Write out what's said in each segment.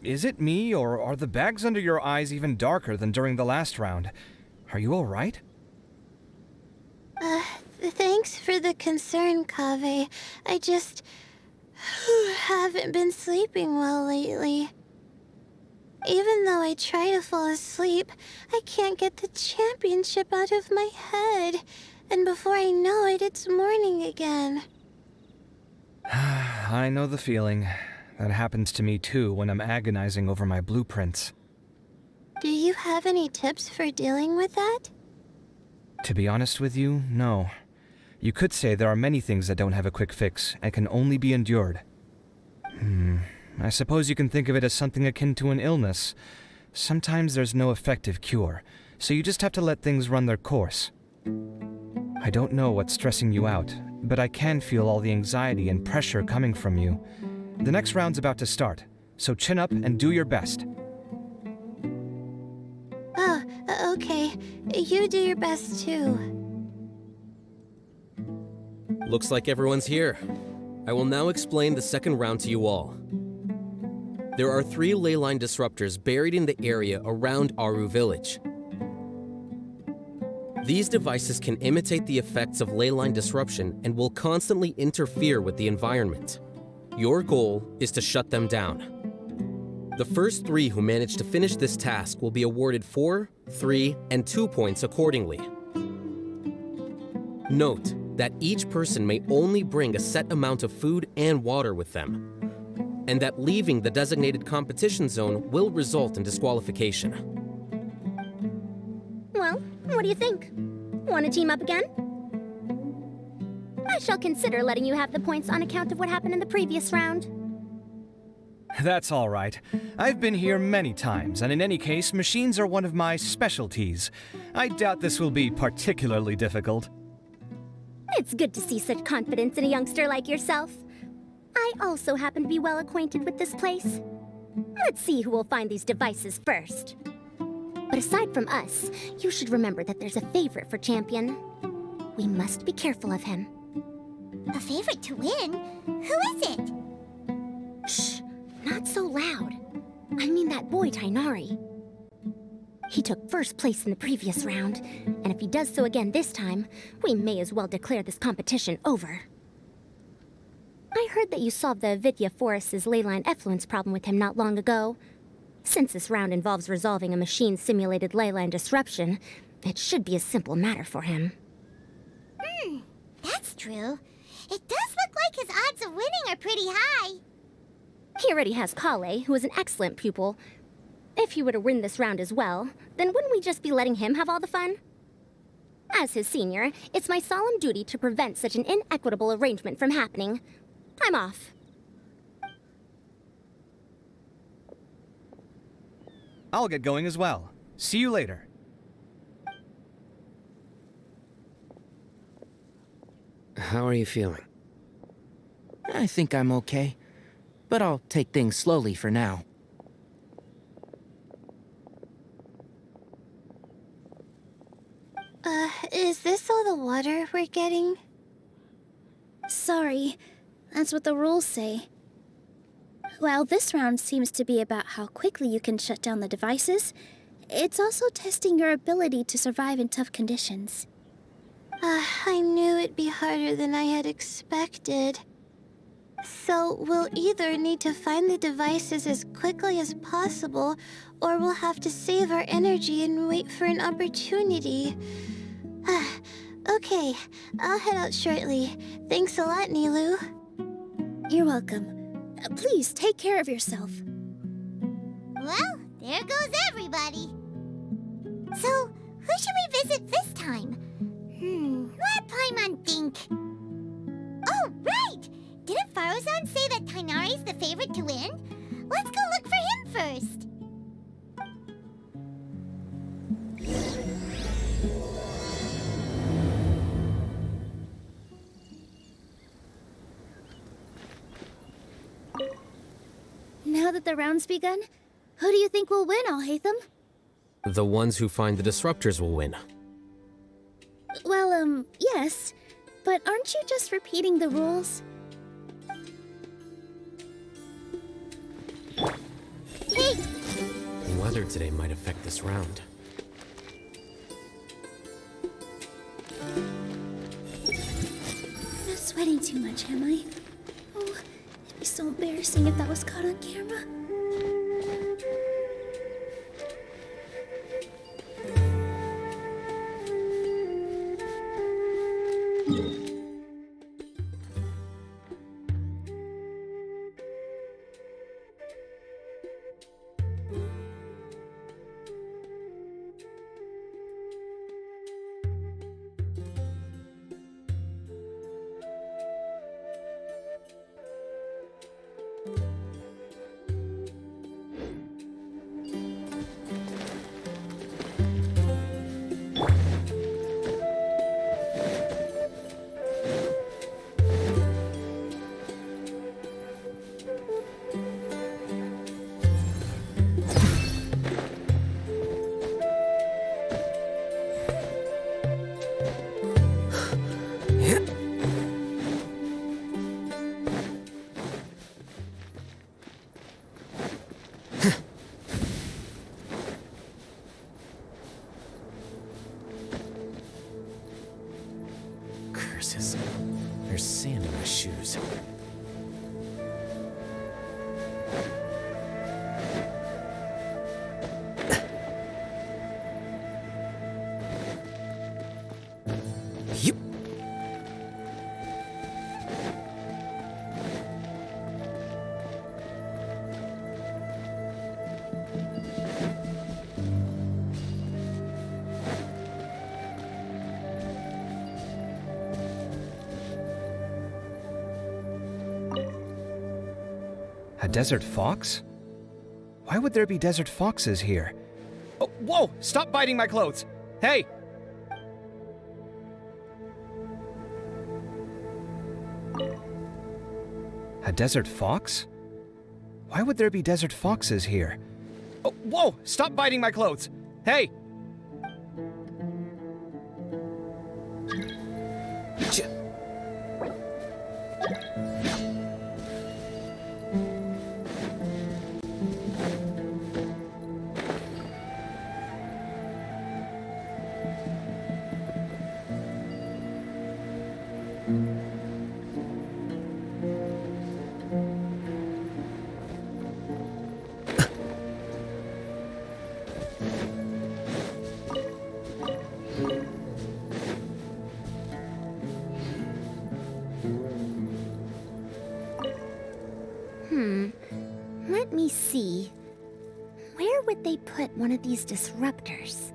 Is it me, or are the bags under your eyes even darker than during the last round? Are you alright? Thanks for the concern, Kaveh. I just haven't been sleeping well lately. Even though I try to fall asleep, I can't get the championship out of my head. And before I know it, it's morning again. I know the feeling. That happens to me too when I'm agonizing over my blueprints. Do you have any tips for dealing with that? To be honest with you, no. You could say there are many things that don't have a quick fix and can only be endured. I suppose you can think of it as something akin to an illness. Sometimes there's no effective cure, so you just have to let things run their course. I don't know what's stressing you out, but I can feel all the anxiety and pressure coming from you. The next round's about to start, so chin up and do your best. Oh, okay. You do your best too. Looks like everyone's here. I will now explain the second round to you all. There are 3 ley line disruptors buried in the area around Aru Village. These devices can imitate the effects of ley line disruption and will constantly interfere with the environment. Your goal is to shut them down. The first 3 who manage to finish this task will be awarded 4, 3, and 2 points accordingly. Note that each person may only bring a set amount of food and water with them, and that leaving the designated competition zone will result in disqualification. Well, what do you think? Want to team up again? I shall consider letting you have the points on account of what happened in the previous round. That's all right. I've been here many times, and in any case, machines are one of my specialties. I doubt this will be particularly difficult. It's good to see such confidence in a youngster like yourself. I also happen to be well acquainted with this place. Let's see who will find these devices first. But aside from us, you should remember that there's a favorite for Champion. We must be careful of him. A favorite to win? Who is it? Shh, not so loud. I mean that boy Tainari. He took first place in the previous round, and if he does so again this time, we may as well declare this competition over. I heard that you solved the Avidya Forest's leyline effluence problem with him not long ago. Since this round involves resolving a machine-simulated leyline disruption, it should be a simple matter for him. That's true. It does look like his odds of winning are pretty high. He already has Kale, who is an excellent pupil. If he were to win this round as well, then wouldn't we just be letting him have all the fun? As his senior, it's my solemn duty to prevent such an inequitable arrangement from happening. I'm off. I'll get going as well. See you later. How are you feeling? I think I'm okay, but I'll take things slowly for now. Is this all the water we're getting? Sorry, that's what the rules say. While this round seems to be about how quickly you can shut down the devices, It's also testing your ability to survive in tough conditions. I knew it'd be harder than I had expected. So we'll either need to find the devices as quickly as possible, or we'll have to save our energy and wait for an opportunity. Okay, I'll head out shortly. Thanks a lot, Nilu. You're welcome. Please take care of yourself. Well, there goes everybody. So, who should we visit this time? Let Paimon think. Oh, right! Didn't Farozan say that Tainari's the favorite to win? Let's go look for him first. Now that the round's begun, who do you think will win, Alhaitham? The ones who find the disruptors will win. Well, yes. But aren't you just repeating the rules? Hey! The weather today might affect this round. I'm not sweating too much, am I? Oh, it'd be so embarrassing if that was caught on camera. Curses. There's sand in my shoes. Yup. A desert fox? Why would there be desert foxes here? Oh, whoa! Stop biting my clothes! Hey! A desert fox? Why would there be desert foxes here? Oh, whoa! Stop biting my clothes! Hey! Let me see. Where would they put one of these disruptors?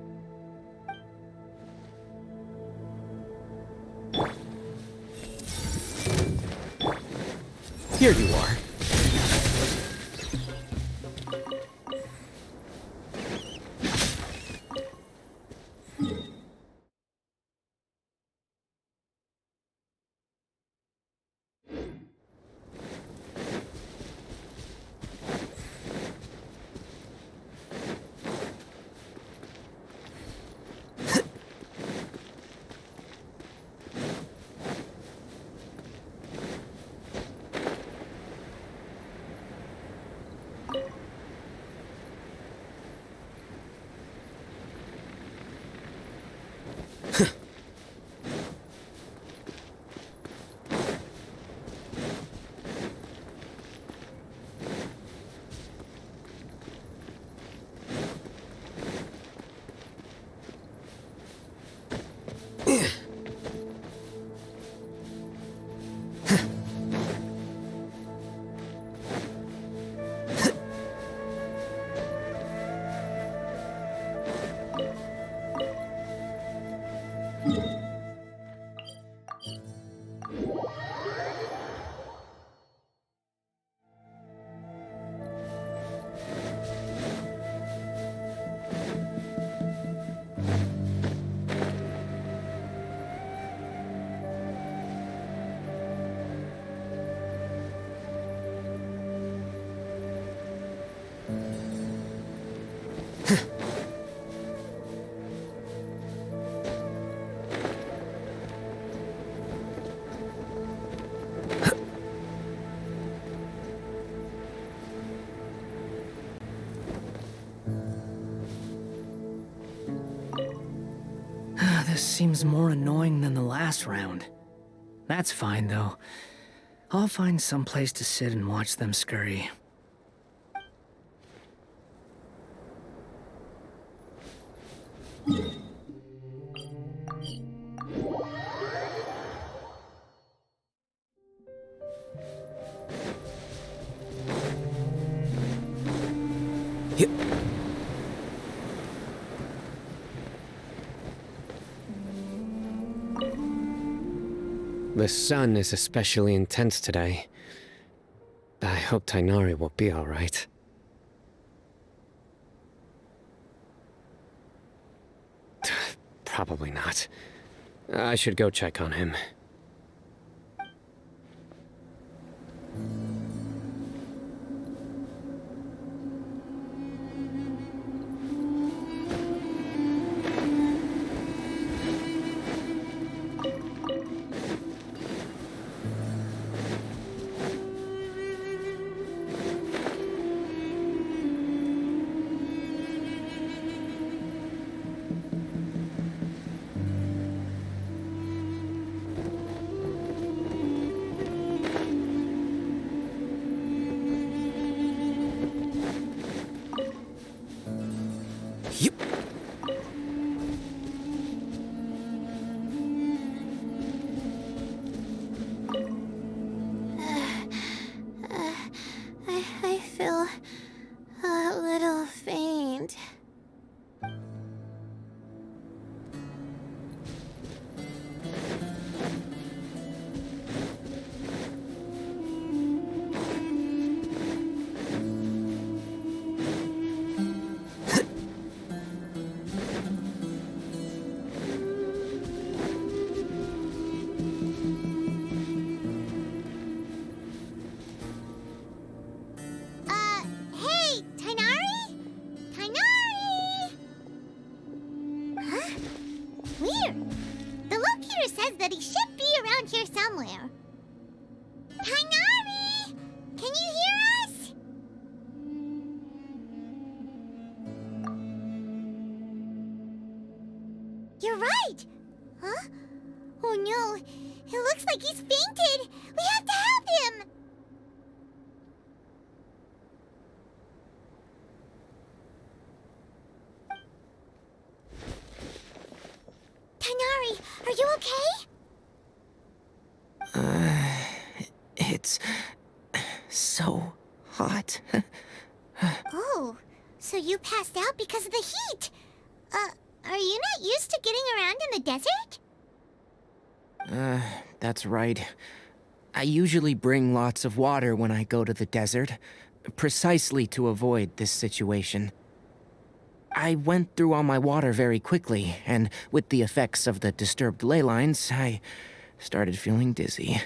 Here you are. This seems more annoying than the last round. That's fine, though. I'll find some place to sit and watch them scurry. The sun is especially intense today. I hope Tainari will be alright. Probably not. I should go check on him. I feel a little faint. Hey, Tainari? Tainari! Huh? Weird. The locator says that he should be around here somewhere. Tainari! Can you hear us? You're right! Huh? Oh no, it looks like he's fainted! We have to help him! Tainari, are you okay? It's so hot. Oh, so you passed out because of the heat. Are you not used to getting around in the desert? That's right. I usually bring lots of water when I go to the desert, precisely to avoid this situation. I went through all my water very quickly, and with the effects of the disturbed ley lines, I started feeling dizzy.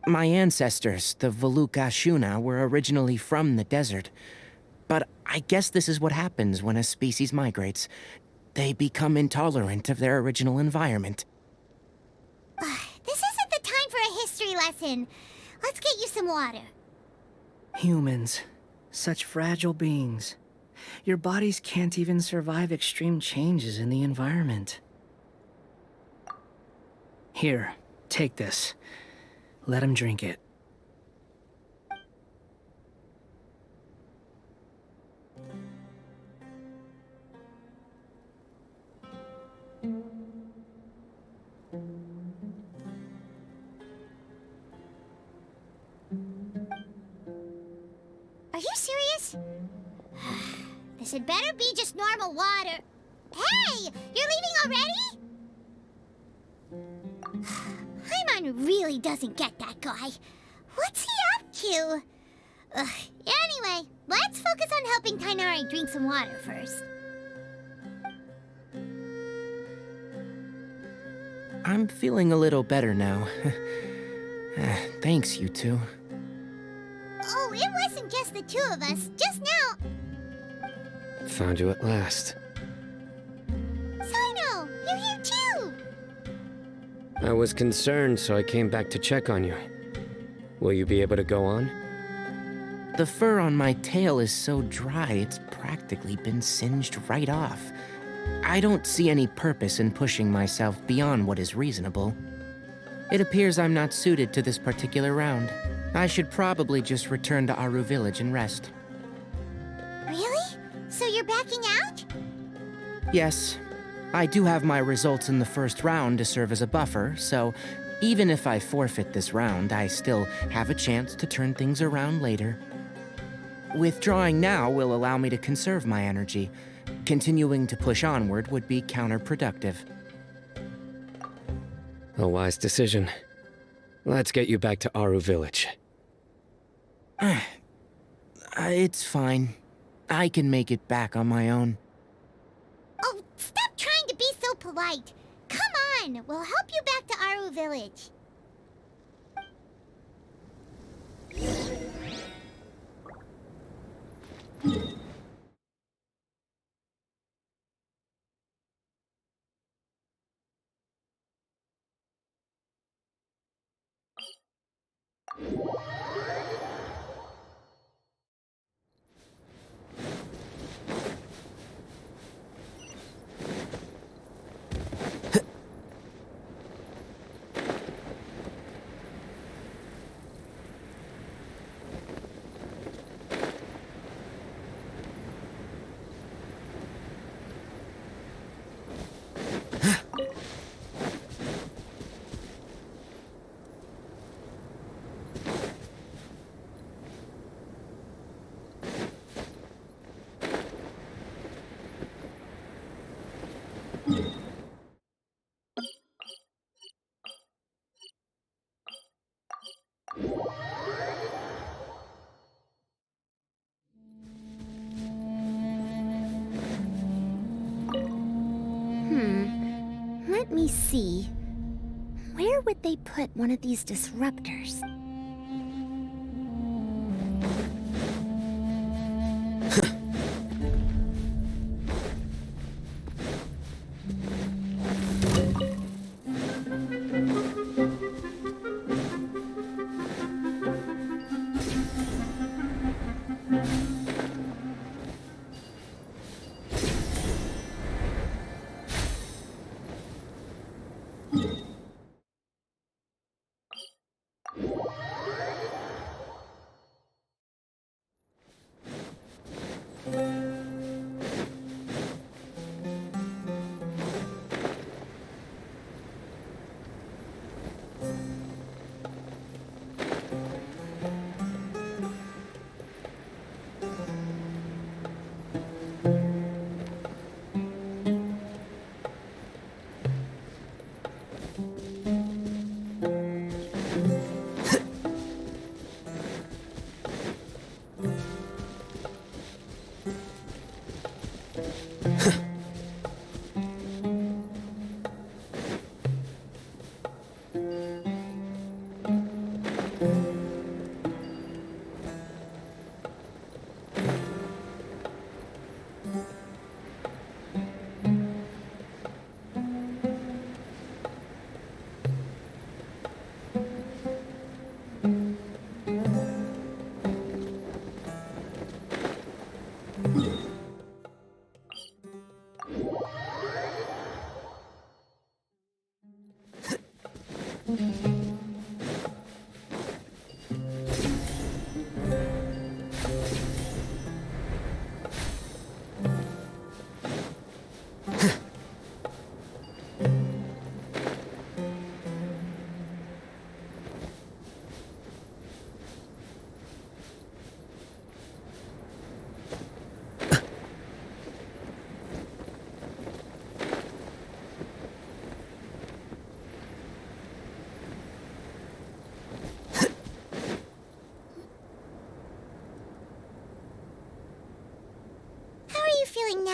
My ancestors, the Valukashuna, were originally from the desert. But I guess this is what happens when a species migrates. They become intolerant of their original environment. This isn't the time for a history lesson. Let's get you some water. Humans. Such fragile beings. Your bodies can't even survive extreme changes in the environment. Here, take this. Let him drink it. Are you serious? This had better be just normal water. Hey! You're leaving already? Paimon really doesn't get that guy. What's he up to? Anyway, let's focus on helping Tainari drink some water first. I'm feeling a little better now. Thanks, you two. Oh, it wasn't just the two of us. Just now. Found you at last. Sino, you're here too. I was concerned, so I came back to check on you. Will you be able to go on? The fur on my tail is so dry, it's practically been singed right off. I don't see any purpose in pushing myself beyond what is reasonable. It appears I'm not suited to this particular round. I should probably just return to Aru Village and rest. Really? So you're backing out? Yes, I do have my results in the first round to serve as a buffer, so even if I forfeit this round, I still have a chance to turn things around later. Withdrawing now will allow me to conserve my energy. Continuing to push onward would be counterproductive. A wise decision. Let's get you back to Aru Village. It's fine. I can make it back on my own. Oh, stop trying to be so polite. Come on, we'll help you back to Aru Village. Let me see. Where would they put one of these disruptors?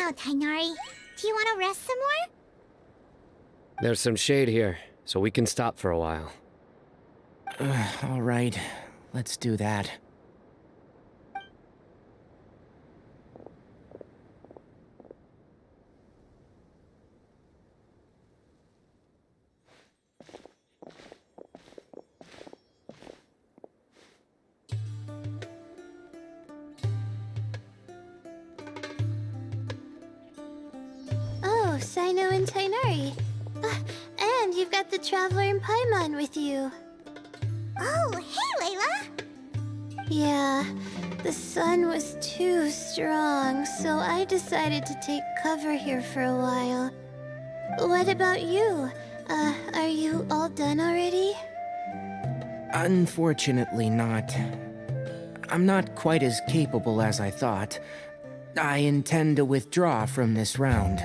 now, Tainari. Do you want to rest some more? There's some shade here, so we can stop for a while. All right, let's do that. Oh, Sino and Tainari. And you've got the Traveler and Paimon with you. Oh, hey, Layla! Yeah, the sun was too strong, so I decided to take cover here for a while. What about you? Are you all done already? Unfortunately not. I'm not quite as capable as I thought. I intend to withdraw from this round.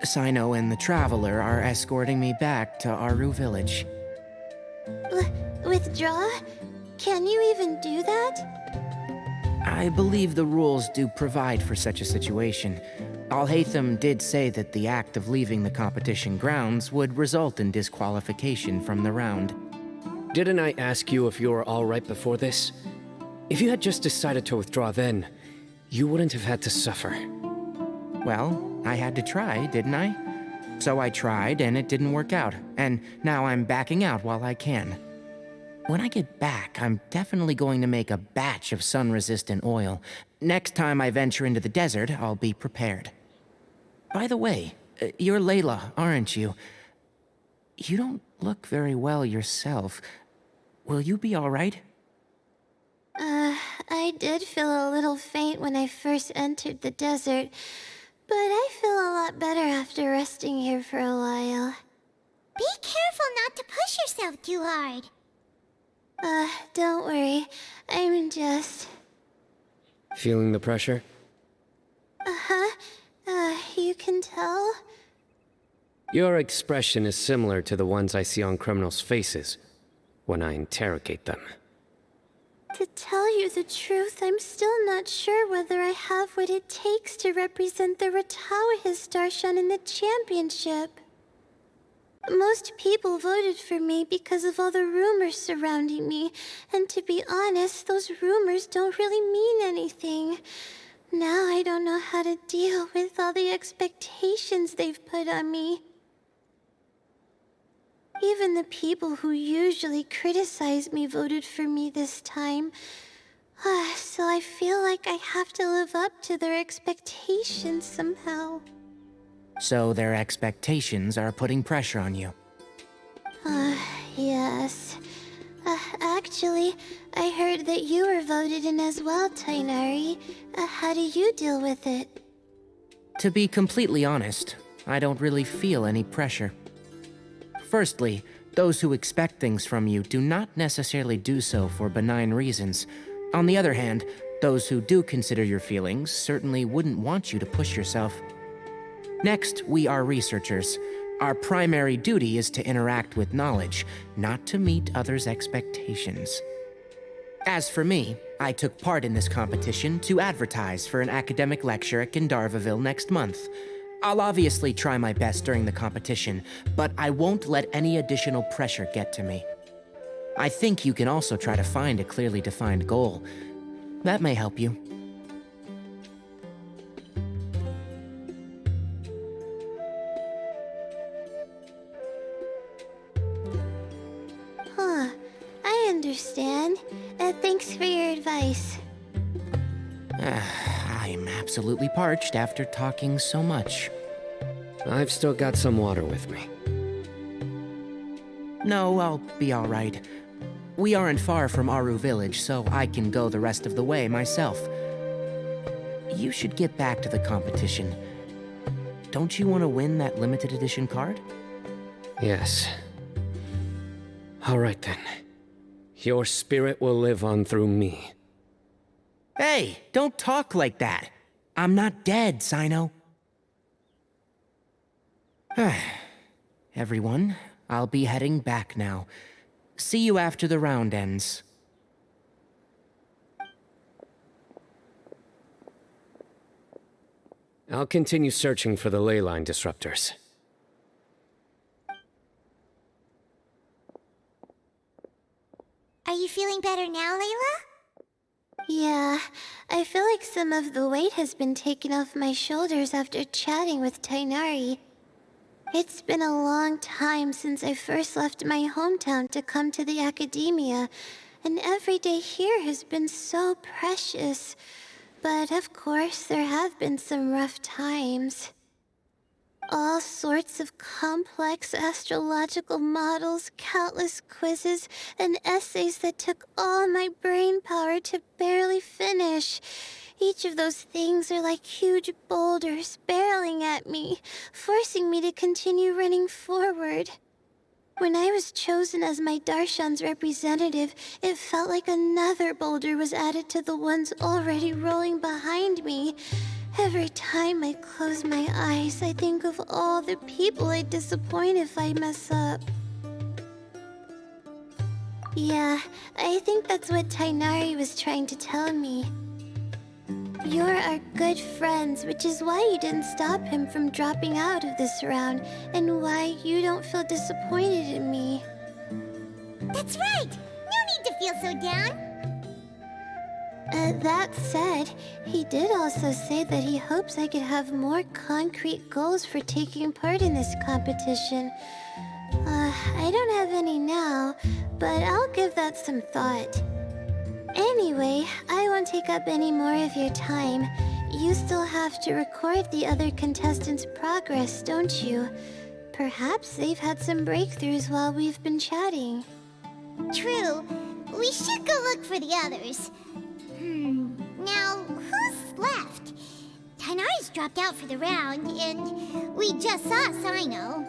Sino and the Traveler are escorting me back to Aru Village. Withdraw? Can you even do that? I believe the rules do provide for such a situation. Alhaitham did say that the act of leaving the competition grounds would result in disqualification from the round. Didn't I ask you if you were alright before this? If you had just decided to withdraw then, you wouldn't have had to suffer. Well, I had to try, didn't I? So I tried, and it didn't work out, and now I'm backing out while I can. When I get back, I'm definitely going to make a batch of sun-resistant oil. Next time I venture into the desert, I'll be prepared. By the way, you're Layla, aren't you? You don't look very well yourself. Will you be all right? I did feel a little faint when I first entered the desert, but I feel a lot better after resting here for a while. Be careful not to push yourself too hard. Don't worry. I'm just... Feeling the pressure? You can tell? Your expression is similar to the ones I see on criminals' faces when I interrogate them. To tell you the truth, I'm still not sure whether I have what it takes to represent the Ratawa Histarshan in the championship. Most people voted for me because of all the rumors surrounding me, and to be honest, those rumors don't really mean anything. Now I don't know how to deal with all the expectations they've put on me. Even the people who usually criticize me voted for me this time. So I feel like I have to live up to their expectations somehow. So their expectations are putting pressure on you. Yes. Actually, I heard that you were voted in as well, Tainari. How do you deal with it? To be completely honest, I don't really feel any pressure. Firstly, those who expect things from you do not necessarily do so for benign reasons. On the other hand, those who do consider your feelings certainly wouldn't want you to push yourself. Next, we are researchers. Our primary duty is to interact with knowledge, not to meet others' expectations. As for me, I took part in this competition to advertise for an academic lecture at Gandharvaville next month. I'll obviously try my best during the competition, but I won't let any additional pressure get to me. I think you can also try to find a clearly defined goal. That may help you. I understand. Thanks for your advice. I'm absolutely parched after talking so much. I've still got some water with me. No, I'll be all right. We aren't far from Aru Village, so I can go the rest of the way myself. You should get back to the competition. Don't you want to win that limited edition card? Yes. Alright then. Your spirit will live on through me. Hey, don't talk like that. I'm not dead, Sino. Everyone, I'll be heading back now. See you after the round ends. I'll continue searching for the ley line disruptors. Are you feeling better now, Layla? Yeah, I feel like some of the weight has been taken off my shoulders after chatting with Tainari. It's been a long time since I first left my hometown to come to the academia, and every day here has been so precious. But of course, there have been some rough times. All sorts of complex astrological models, countless quizzes, and essays that took all my brain power to barely finish. Each of those things are like huge boulders barreling at me, forcing me to continue running forward. When I was chosen as my Darshan's representative, it felt like another boulder was added to the ones already rolling behind me. Every time I close my eyes, I think of all the people I'd disappoint if I mess up. Yeah, I think that's what Tainari was trying to tell me. You're our good friends, which is why you didn't stop him from dropping out of this round, and why you don't feel disappointed in me. That's right! No need to feel so down! That said, he did also say that he hopes I could have more concrete goals for taking part in this competition. I don't have any now, but I'll give that some thought. Anyway, I won't take up any more of your time. You still have to record the other contestants' progress, don't you? Perhaps they've had some breakthroughs while we've been chatting. True. We should go look for the others. Now, who's left? Tainari's dropped out for the round, and we just saw Sino.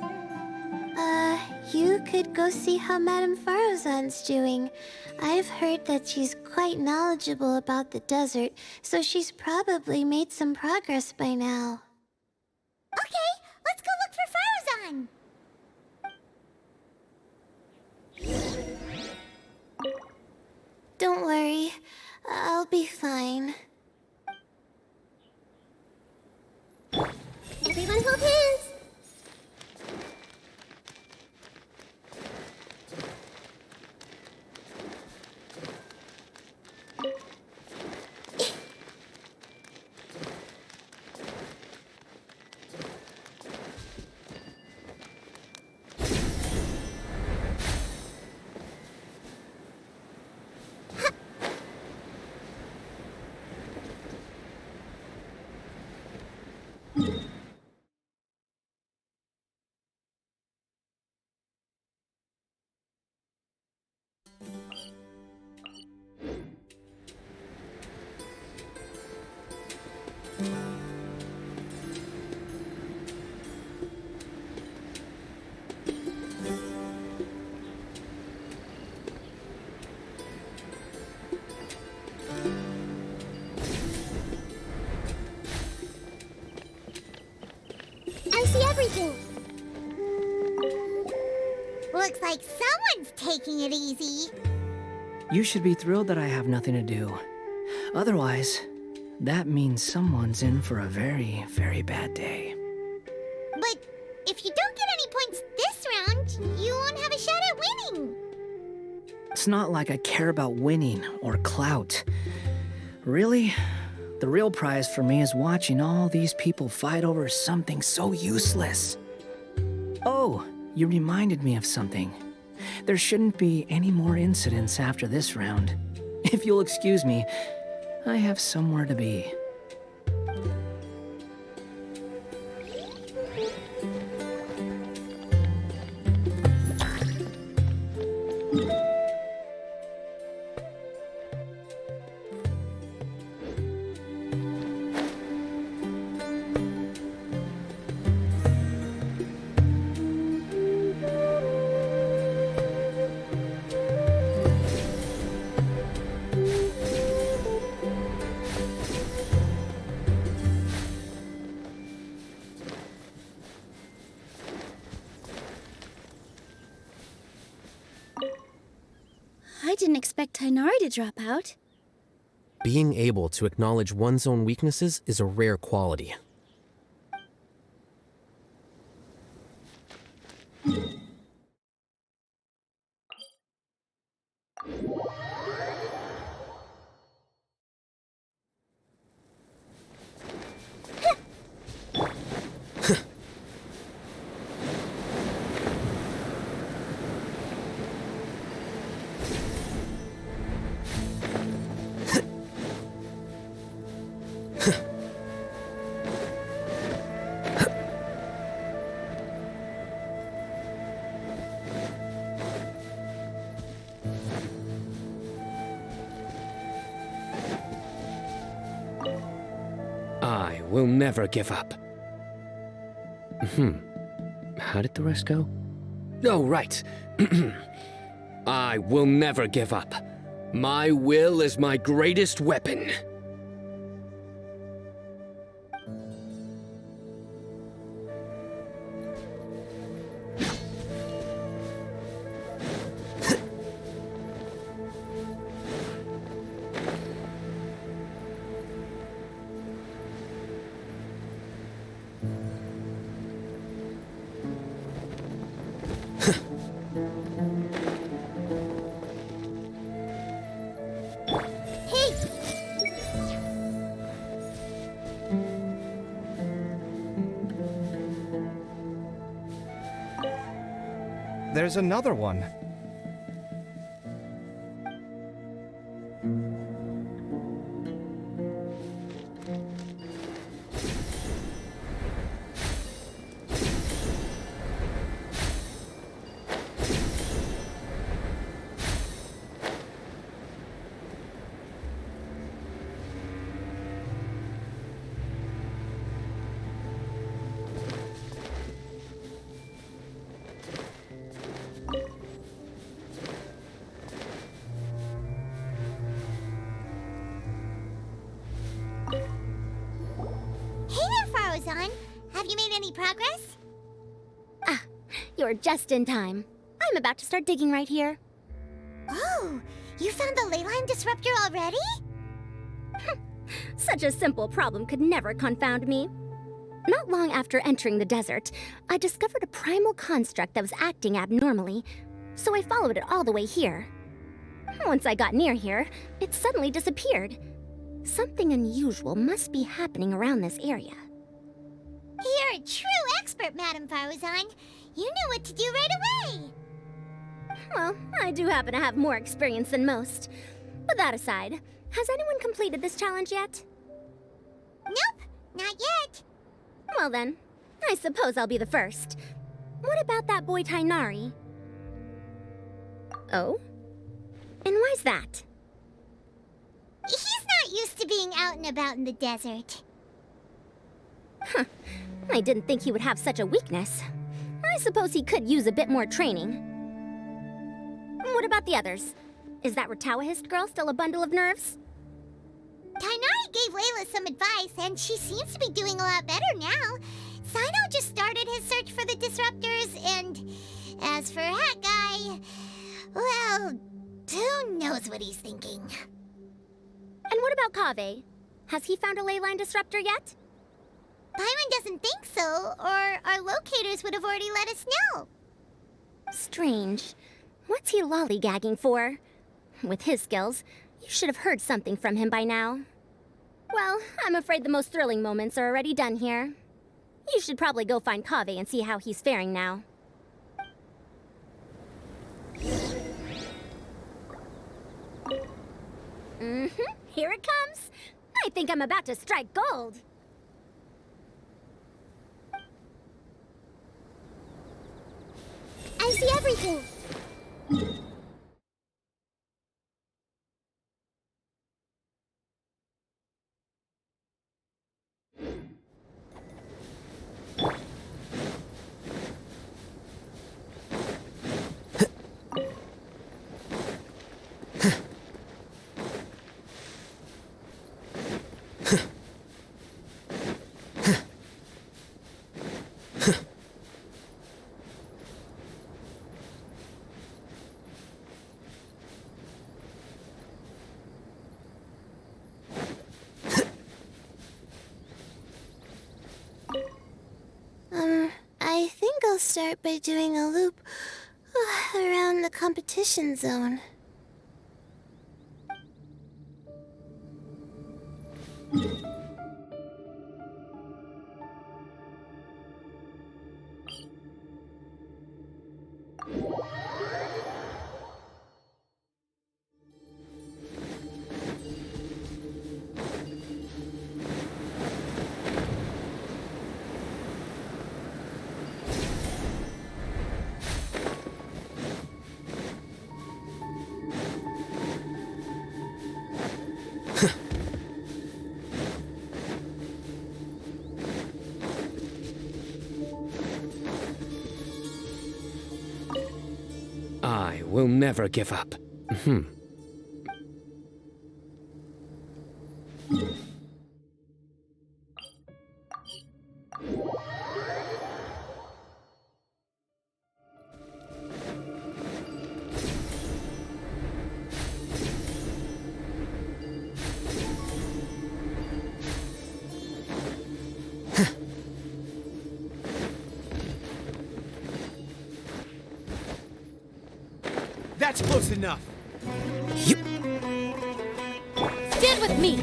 You could go see how Madame Farozan's doing. I've heard that she's quite knowledgeable about the desert, so she's probably made some progress by now. Okay, let's go look for Farozan. Don't worry, I'll be fine. Everyone hold hands! I see everything. Looks like someone's taking it easy. You should be thrilled that I have nothing to do. Otherwise, that means someone's in for a very, very bad day. But if you don't get any points this round, you won't have a shot at winning. It's not like I care about winning or clout. Really, the real prize for me is watching all these people fight over something so useless. Oh, you reminded me of something. There shouldn't be any more incidents after this round. If you'll excuse me, I have somewhere to be. I didn't expect Tainari to drop out. Being able to acknowledge one's own weaknesses is a rare quality. will never give up. How did the rest go? Oh, right. I will never give up. My will is my greatest weapon. There's another one. Have you made any progress? You're just in time. I'm about to start digging right here. Oh, you found the leyline disruptor already? Such a simple problem could never confound me. Not long after entering the desert, I discovered a primal construct that was acting abnormally, so I followed it all the way here. Once I got near here, it suddenly disappeared. Something unusual must be happening around this area. You're a true expert, Madame Faruzan. You knew what to do right away. Well, I do happen to have more experience than most. But that aside, has anyone completed this challenge yet? Nope, not yet. Well then, I suppose I'll be the first. What about that boy Tainari? Oh? And why's that? He's not used to being out and about in the desert. Huh. I didn't think he would have such a weakness. I suppose he could use a bit more training. What about the others? Is that Ratawahist girl still a bundle of nerves? Tainari gave Layla some advice, and she seems to be doing a lot better now. Sino just started his search for the disruptors, and as for Hat Guy, well, who knows what he's thinking. And what about Kaveh? Has he found a leyline disruptor yet? Paimon doesn't think so, or our locators would have already let us know. Strange. What's he lollygagging for? With his skills, you should have heard something from him by now. Well, I'm afraid the most thrilling moments are already done here. You should probably go find Kaveh and see how he's faring now. Here it comes. I think I'm about to strike gold. I see everything. I think I'll start by doing a loop around the competition zone. will never give up. That's close enough. Stand with me!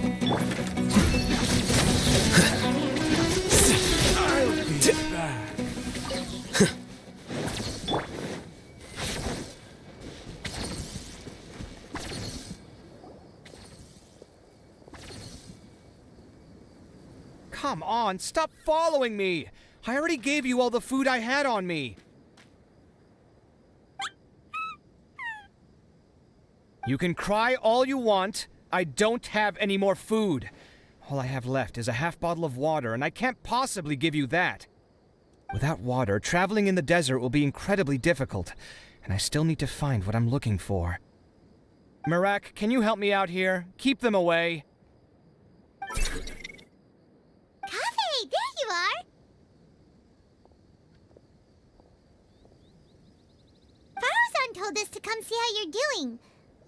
Come on, stop following me. I already gave you all the food I had on me. You can cry all you want. I don't have any more food. All I have left is a half bottle of water, and I can't possibly give you that. Without water, traveling in the desert will be incredibly difficult, and I still need to find what I'm looking for. Marak, can you help me out here? Keep them away. Kaveh, there you are! Farozan told us to come see how you're doing.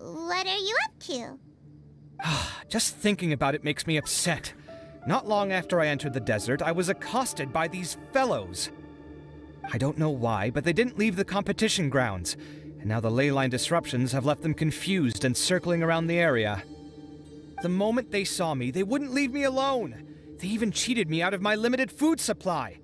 What are you up to? Just thinking about it makes me upset. Not long after I entered the desert, I was accosted by these fellows. I don't know why, but they didn't leave the competition grounds, and now the ley line disruptions have left them confused and circling around the area. The moment they saw me, they wouldn't leave me alone. They even cheated me out of my limited food supply.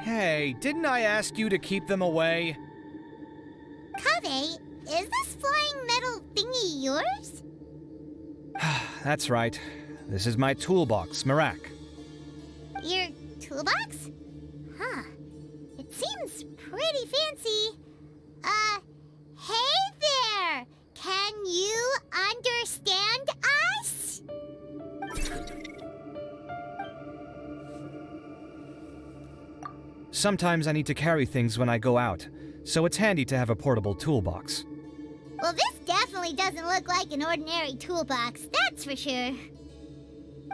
Hey, didn't I ask you to keep them away? Kaveh, is this flying metal thingy yours? That's right. This is my toolbox, Marak. Your toolbox? Huh. It seems pretty fancy. Hey there! Can you understand us? Sometimes I need to carry things when I go out, so it's handy to have a portable toolbox. Well, this definitely doesn't look like an ordinary toolbox, that's for sure.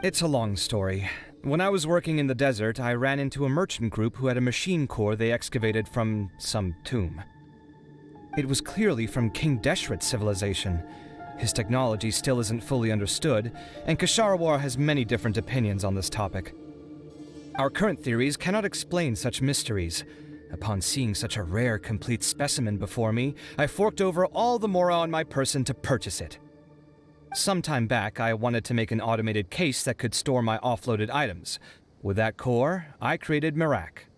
It's a long story. When I was working in the desert, I ran into a merchant group who had a machine core they excavated from some tomb. It was clearly from King Deshret's civilization. His technology still isn't fully understood, and Kasharawar has many different opinions on this topic. Our current theories cannot explain such mysteries. Upon seeing such a rare, complete specimen before me, I forked over all the mora on my person to purchase it. Some time back, I wanted to make an automated case that could store my offloaded items. With that core, I created Marak.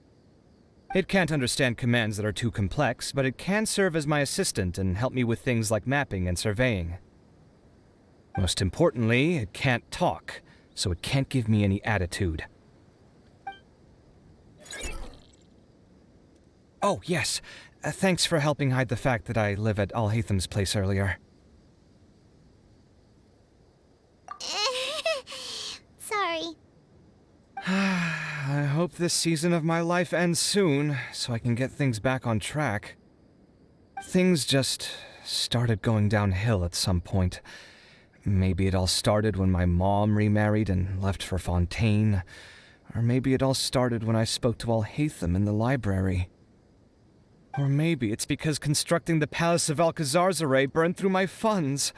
It can't understand commands that are too complex, but it can serve as my assistant and help me with things like mapping and surveying. Most importantly, it can't talk, so it can't give me any attitude. Oh, yes. Thanks for helping hide the fact that I live at Alhatham's place earlier. Sorry. I hope this season of my life ends soon, so I can get things back on track. Things just started going downhill at some point. Maybe it all started when my mom remarried and left for Fontaine. Or maybe it all started when I spoke to Alhatham in the library. Or maybe it's because constructing the Palace of Alcazar's burned through my funds.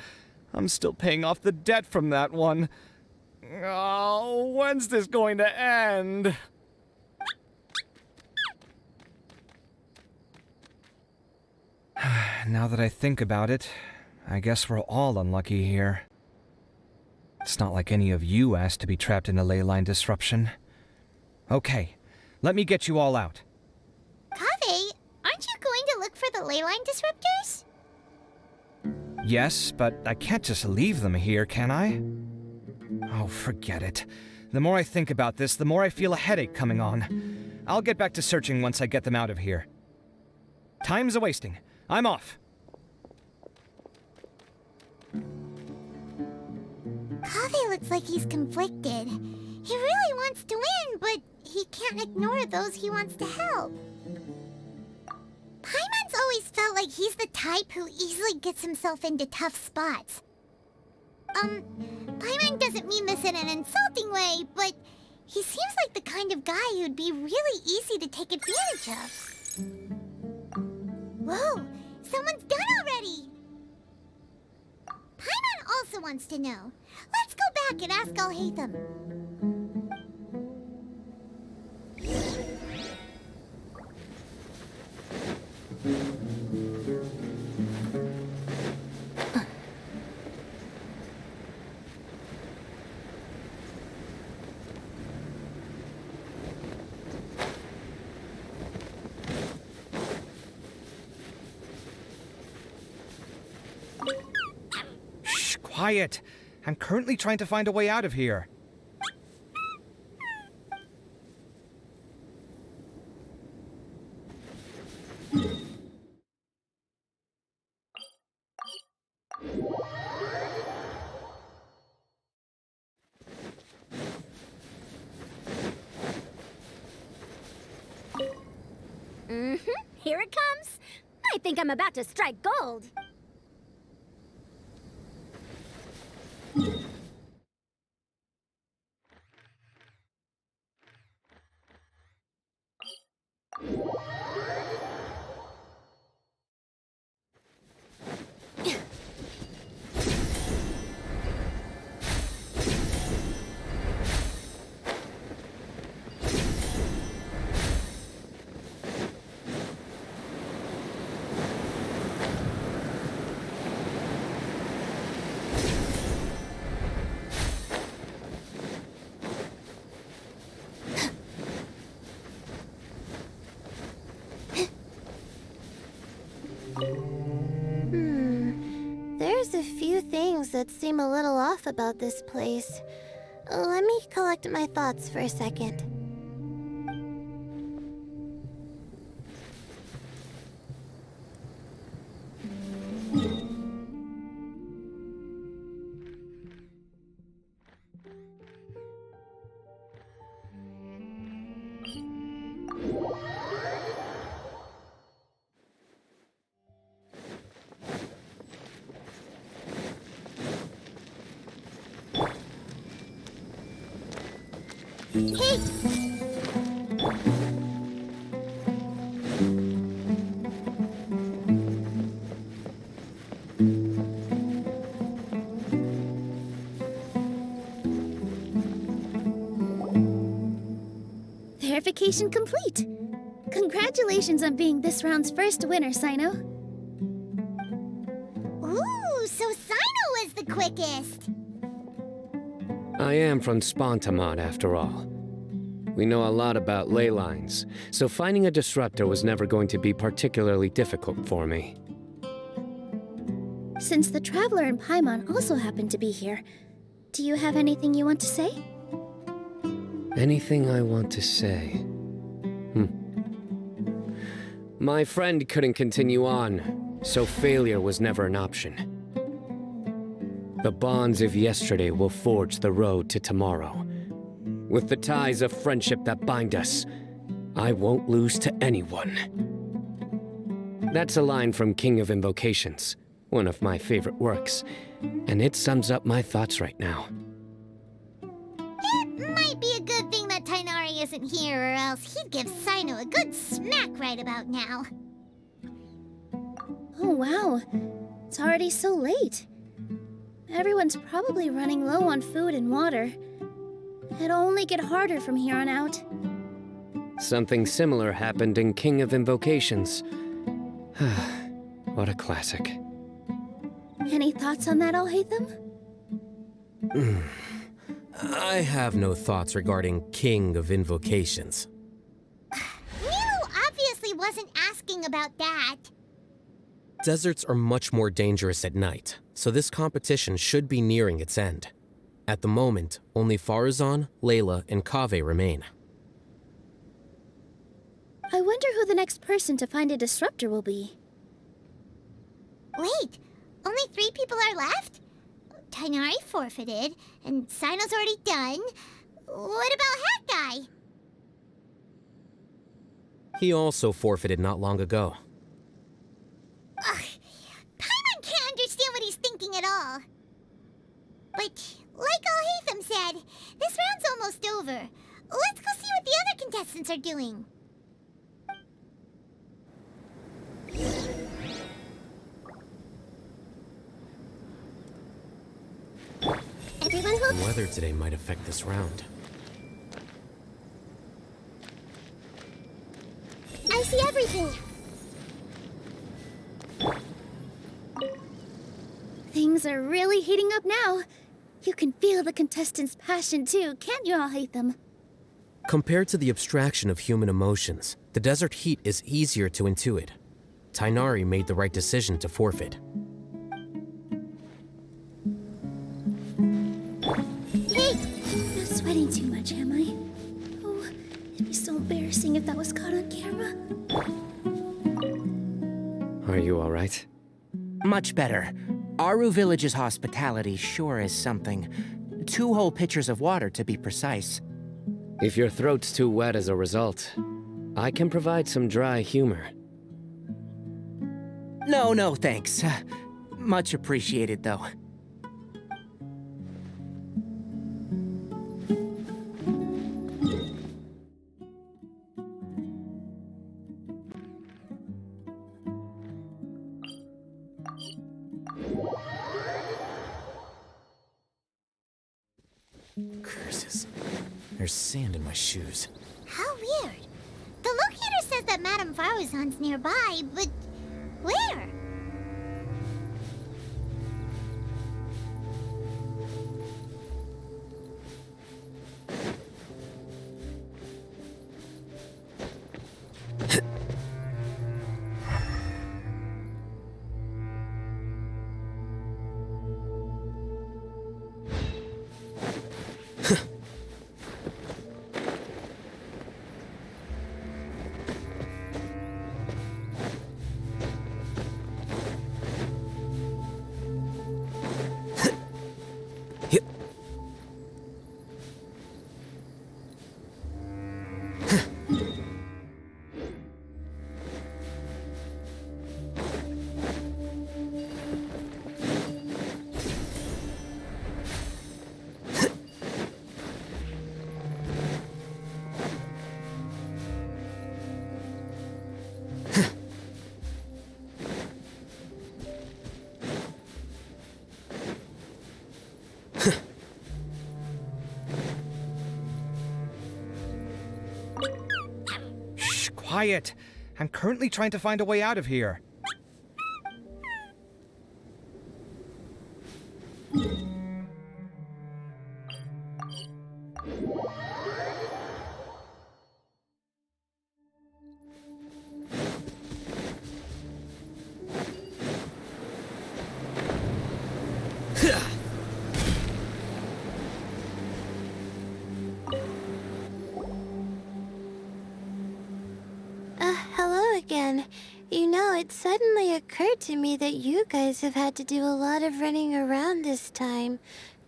I'm still paying off the debt from that one. Oh, when's this going to end? Now that I think about it, I guess we're all unlucky here. It's not like any of you asked to be trapped in a ley line disruption. Okay, let me get you all out. Kaveh, aren't you going to look for the ley line disruptors? Yes, but I can't just leave them here, can I? Oh, forget it. The more I think about this, the more I feel a headache coming on. I'll get back to searching once I get them out of here. Time's a-wasting. I'm off. Kaveh looks like he's conflicted. He really wants to win, but he can't ignore those he wants to help. Paimon's always felt like he's the type who easily gets himself into tough spots. Paimon doesn't mean this in an insulting way, but he seems like the kind of guy who'd be really easy to take advantage of. Whoa, someone's done already! Paimon also wants to know. Let's go back and ask Alhaitham. Shh, quiet. I'm currently trying to find a way out of here. Here it comes. I think I'm about to strike gold. There's a few things that seem a little off about this place. Let me collect my thoughts for a second. Verification complete. Congratulations on being this round's first winner, Sino. Ooh, so Sino was the quickest! I am from Spontamod, after all. We know a lot about ley lines, so finding a disruptor was never going to be particularly difficult for me. Since the Traveler and Paimon also happen to be here, do you have anything you want to say? Anything I want to say? My friend couldn't continue on, so failure was never an option. The bonds of yesterday will forge the road to tomorrow. With the ties of friendship that bind us, I won't lose to anyone. That's a line from King of Invocations, one of my favorite works, and it sums up my thoughts right now. It might be a good thing that Tainari isn't here, or else he'd give Sino a good smack right about now. Oh wow, it's already so late. Everyone's probably running low on food and water. It'll only get harder from here on out. Something similar happened in King of Invocations. What a classic. Any thoughts on that, Alhaitham? I have no thoughts regarding King of Invocations. Milu obviously wasn't asking about that. Deserts are much more dangerous at night, so this competition should be nearing its end. At the moment, only Farazan, Layla, and Kaveh remain. I wonder who the next person to find a disruptor will be. Wait, only 3 people are left? Tainari forfeited, and Sino's already done. What about Hat Guy? He also forfeited not long ago. Ugh, Paimon can't understand what he's thinking at all. But, like Al-Haytham said, this round's almost over. Let's go see what the other contestants are doing. Everyone hooked? The weather today might affect this round. I see everything. Things are really heating up now. You can feel the contestants' passion too, can't you, Al-Haytham? Compared to the abstraction of human emotions, the desert heat is easier to intuit. Tainari made the right decision to forfeit. Hey! I'm not sweating too much, am I? Oh, it'd be so embarrassing if that was caught on camera. Are you alright? Much better. Aru Village's hospitality sure is something. 2 whole pitchers of water, to be precise. If your throat's too wet as a result, I can provide some dry humor. No, thanks. Much appreciated, though. Curses. There's sand in my shoes. How weird. The locator says that Madame Faruzan's nearby, but where? Shh, quiet. I'm currently trying to find a way out of here. Hello again. You know, it suddenly occurred to me that you guys have had to do a lot of running around this time.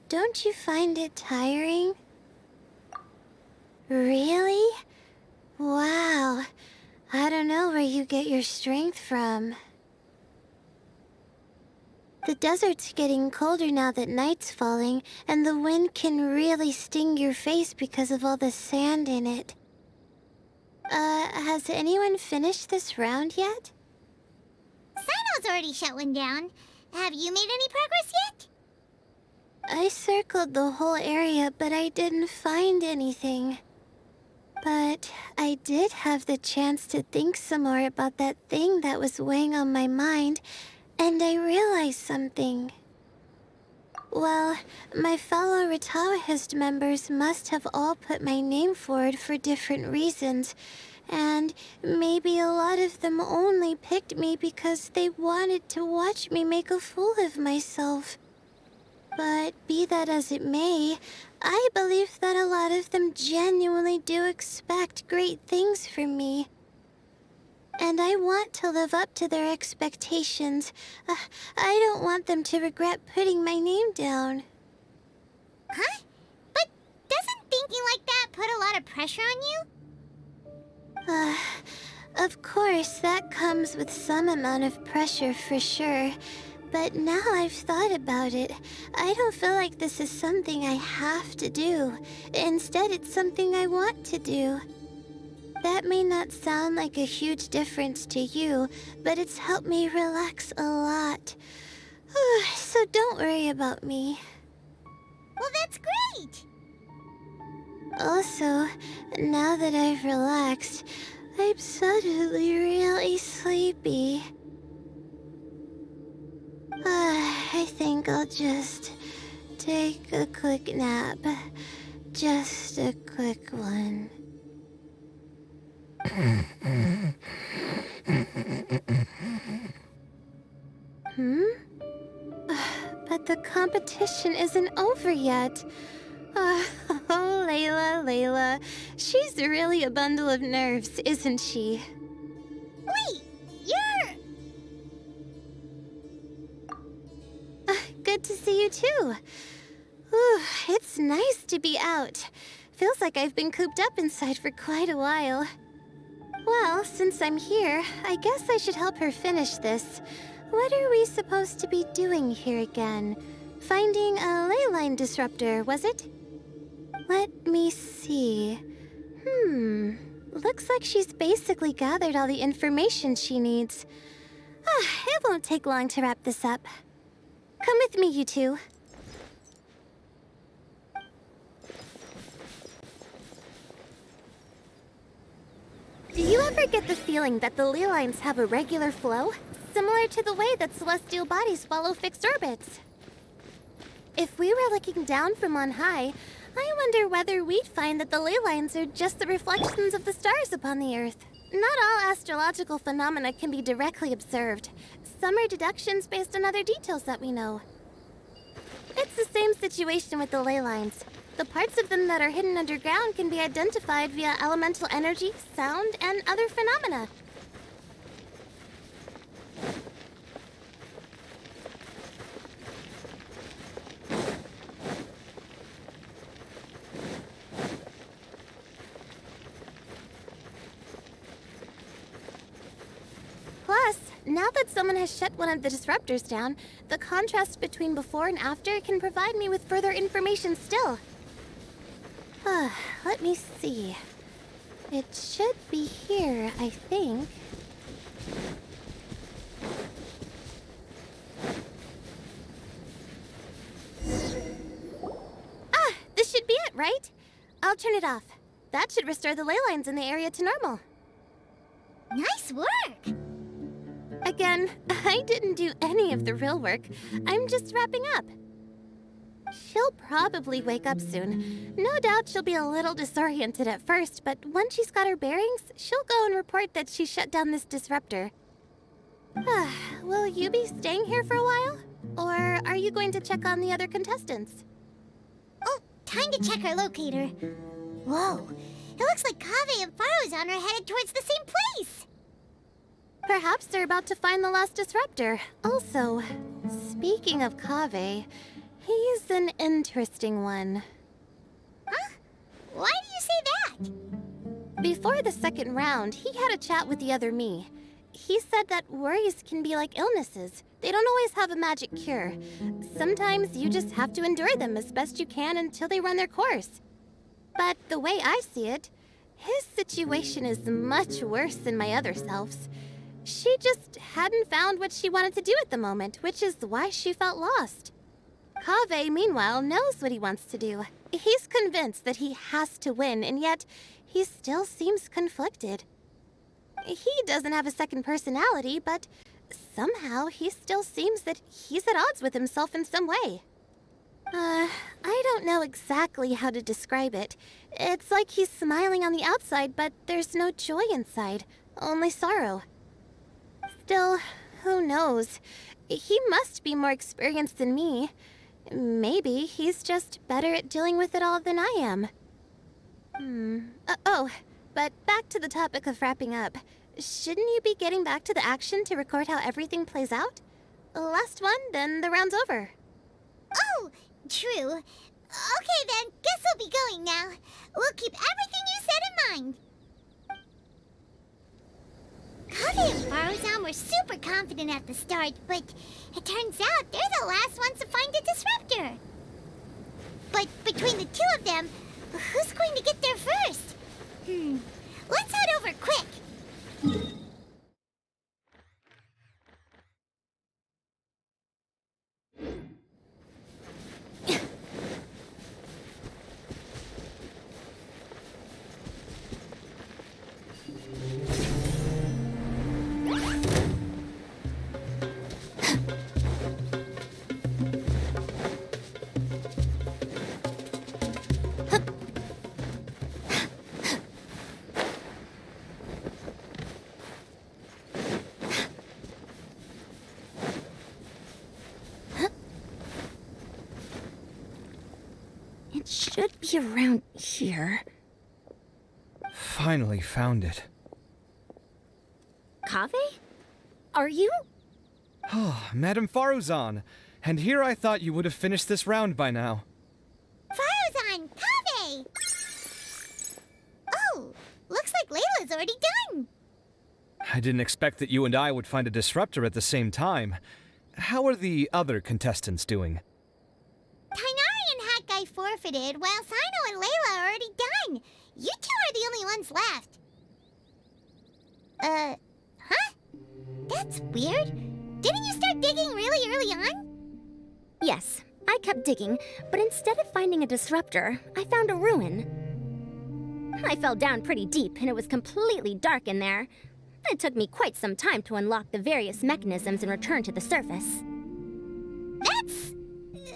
Don't you find it tiring? Really? Wow. I don't know where you get your strength from. The desert's getting colder now that night's falling, and the wind can really sting your face because of all the sand in it. Has anyone finished this round yet? Sino's already shut one down. Have you made any progress yet? I circled the whole area, but I didn't find anything. But I did have the chance to think some more about that thing that was weighing on my mind, and I realized something. Well, my fellow Retawahist members must have all put my name forward for different reasons, and maybe a lot of them only picked me because they wanted to watch me make a fool of myself. But be that as it may, I believe that a lot of them genuinely do expect great things from me. And I want to live up to their expectations. I don't want them to regret putting my name down. Huh? But doesn't thinking like that put a lot of pressure on you? Of course, that comes with some amount of pressure for sure. But now I've thought about it, I don't feel like this is something I have to do. Instead, it's something I want to do. That may not sound like a huge difference to you, but it's helped me relax a lot. So don't worry about me. Well, that's great! Also, now that I've relaxed, I'm suddenly really sleepy. I think I'll just take a quick nap. Just a quick one. But the competition isn't over yet. Oh, Layla. She's really a bundle of nerves, isn't she? Wait, you're... Good to see you too. Ooh, it's nice to be out. Feels like I've been cooped up inside for quite a while. Well, since I'm here, I guess I should help her finish this. What are we supposed to be doing here again? Finding a ley line disruptor, was it? Let me see. Looks like she's basically gathered all the information she needs. It won't take long to wrap this up. Come with me, you two. Do you ever get the feeling that the ley lines have a regular flow? Similar to the way that celestial bodies follow fixed orbits. If we were looking down from on high, I wonder whether we'd find that the ley lines are just the reflections of the stars upon the Earth. Not all astrological phenomena can be directly observed. Some are deductions based on other details that we know. It's the same situation with the ley lines. The parts of them that are hidden underground can be identified via elemental energy, sound, and other phenomena. Plus, now that someone has shut one of the disruptors down, the contrast between before and after can provide me with further information still. Let me see. It should be here, I think. This should be it, right? I'll turn it off. That should restore the ley lines in the area to normal. Nice work! Again, I didn't do any of the real work. I'm just wrapping up. She'll probably wake up soon. No doubt she'll be a little disoriented at first, but once she's got her bearings, she'll go and report that she shut down this disruptor. Will you be staying here for a while? Or are you going to check on the other contestants? Oh, time to check our locator. Whoa, it looks like Kaveh and Farozan are headed towards the same place. Perhaps they're about to find the last disruptor. Also, speaking of Kaveh, he's an interesting one. Huh? Why do you say that? Before the second round, he had a chat with the other me. He said that worries can be like illnesses. They don't always have a magic cure. Sometimes you just have to endure them as best you can until they run their course. But the way I see it, his situation is much worse than my other self's. She just hadn't found what she wanted to do at the moment, which is why she felt lost. Kaveh, meanwhile, knows what he wants to do. He's convinced that he has to win, and yet he still seems conflicted. He doesn't have a second personality, but somehow he still seems that he's at odds with himself in some way. I don't know exactly how to describe it. It's like he's smiling on the outside, but there's no joy inside, only sorrow. Still, who knows? He must be more experienced than me. Maybe he's just better at dealing with it all than I am. But back to the topic of wrapping up. Shouldn't you be getting back to the action to record how everything plays out? Last one, then the round's over. Oh, true. Okay then, guess we'll be going now. We'll keep everything you said in mind. confident at the start, but it turns out they're the last ones to find a disruptor. But between the two of them, who's going to get there first? Let's head over quick. It should be around here. Finally found it. Kaveh? Are you? Oh, Madame Faruzan. And here I thought you would have finished this round by now. Faruzan, Kaveh! Oh, looks like Layla's already done. I didn't expect that you and I would find a disruptor at the same time. How are the other contestants doing? Tainari and Hat Guy forfeited, while Sino and Layla are already done. You two are the only ones left. Huh? That's weird. Didn't you start digging really early on? Yes, I kept digging, but instead of finding a disruptor, I found a ruin. I fell down pretty deep, and it was completely dark in there. It took me quite some time to unlock the various mechanisms and return to the surface. That's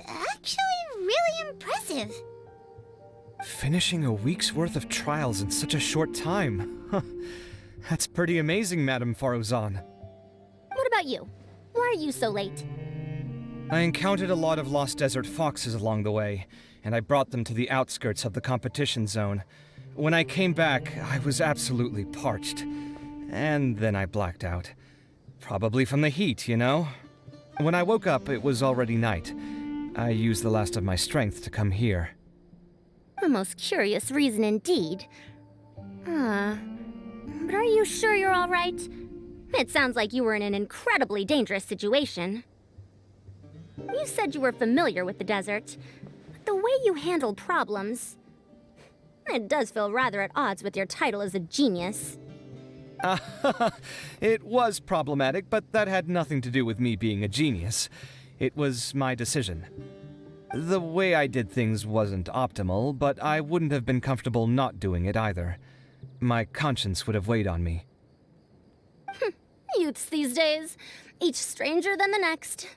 actually really impressive. Finishing a week's worth of trials in such a short time. Huh. That's pretty amazing, Madame Faruzan. What about you? Why are you so late? I encountered a lot of lost desert foxes along the way, and I brought them to the outskirts of the competition zone. When I came back, I was absolutely parched. And then I blacked out. Probably from the heat, you know? When I woke up, it was already night. I used the last of my strength to come here. A most curious reason indeed. But are you sure you're all right? It sounds like you were in an incredibly dangerous situation. You said you were familiar with the desert. But the way you handle problems... It does feel rather at odds with your title as a genius. It was problematic, but that had nothing to do with me being a genius. It was my decision. The way I did things wasn't optimal, but I wouldn't have been comfortable not doing it either. My conscience would have weighed on me. Youths these days, each stranger than the next.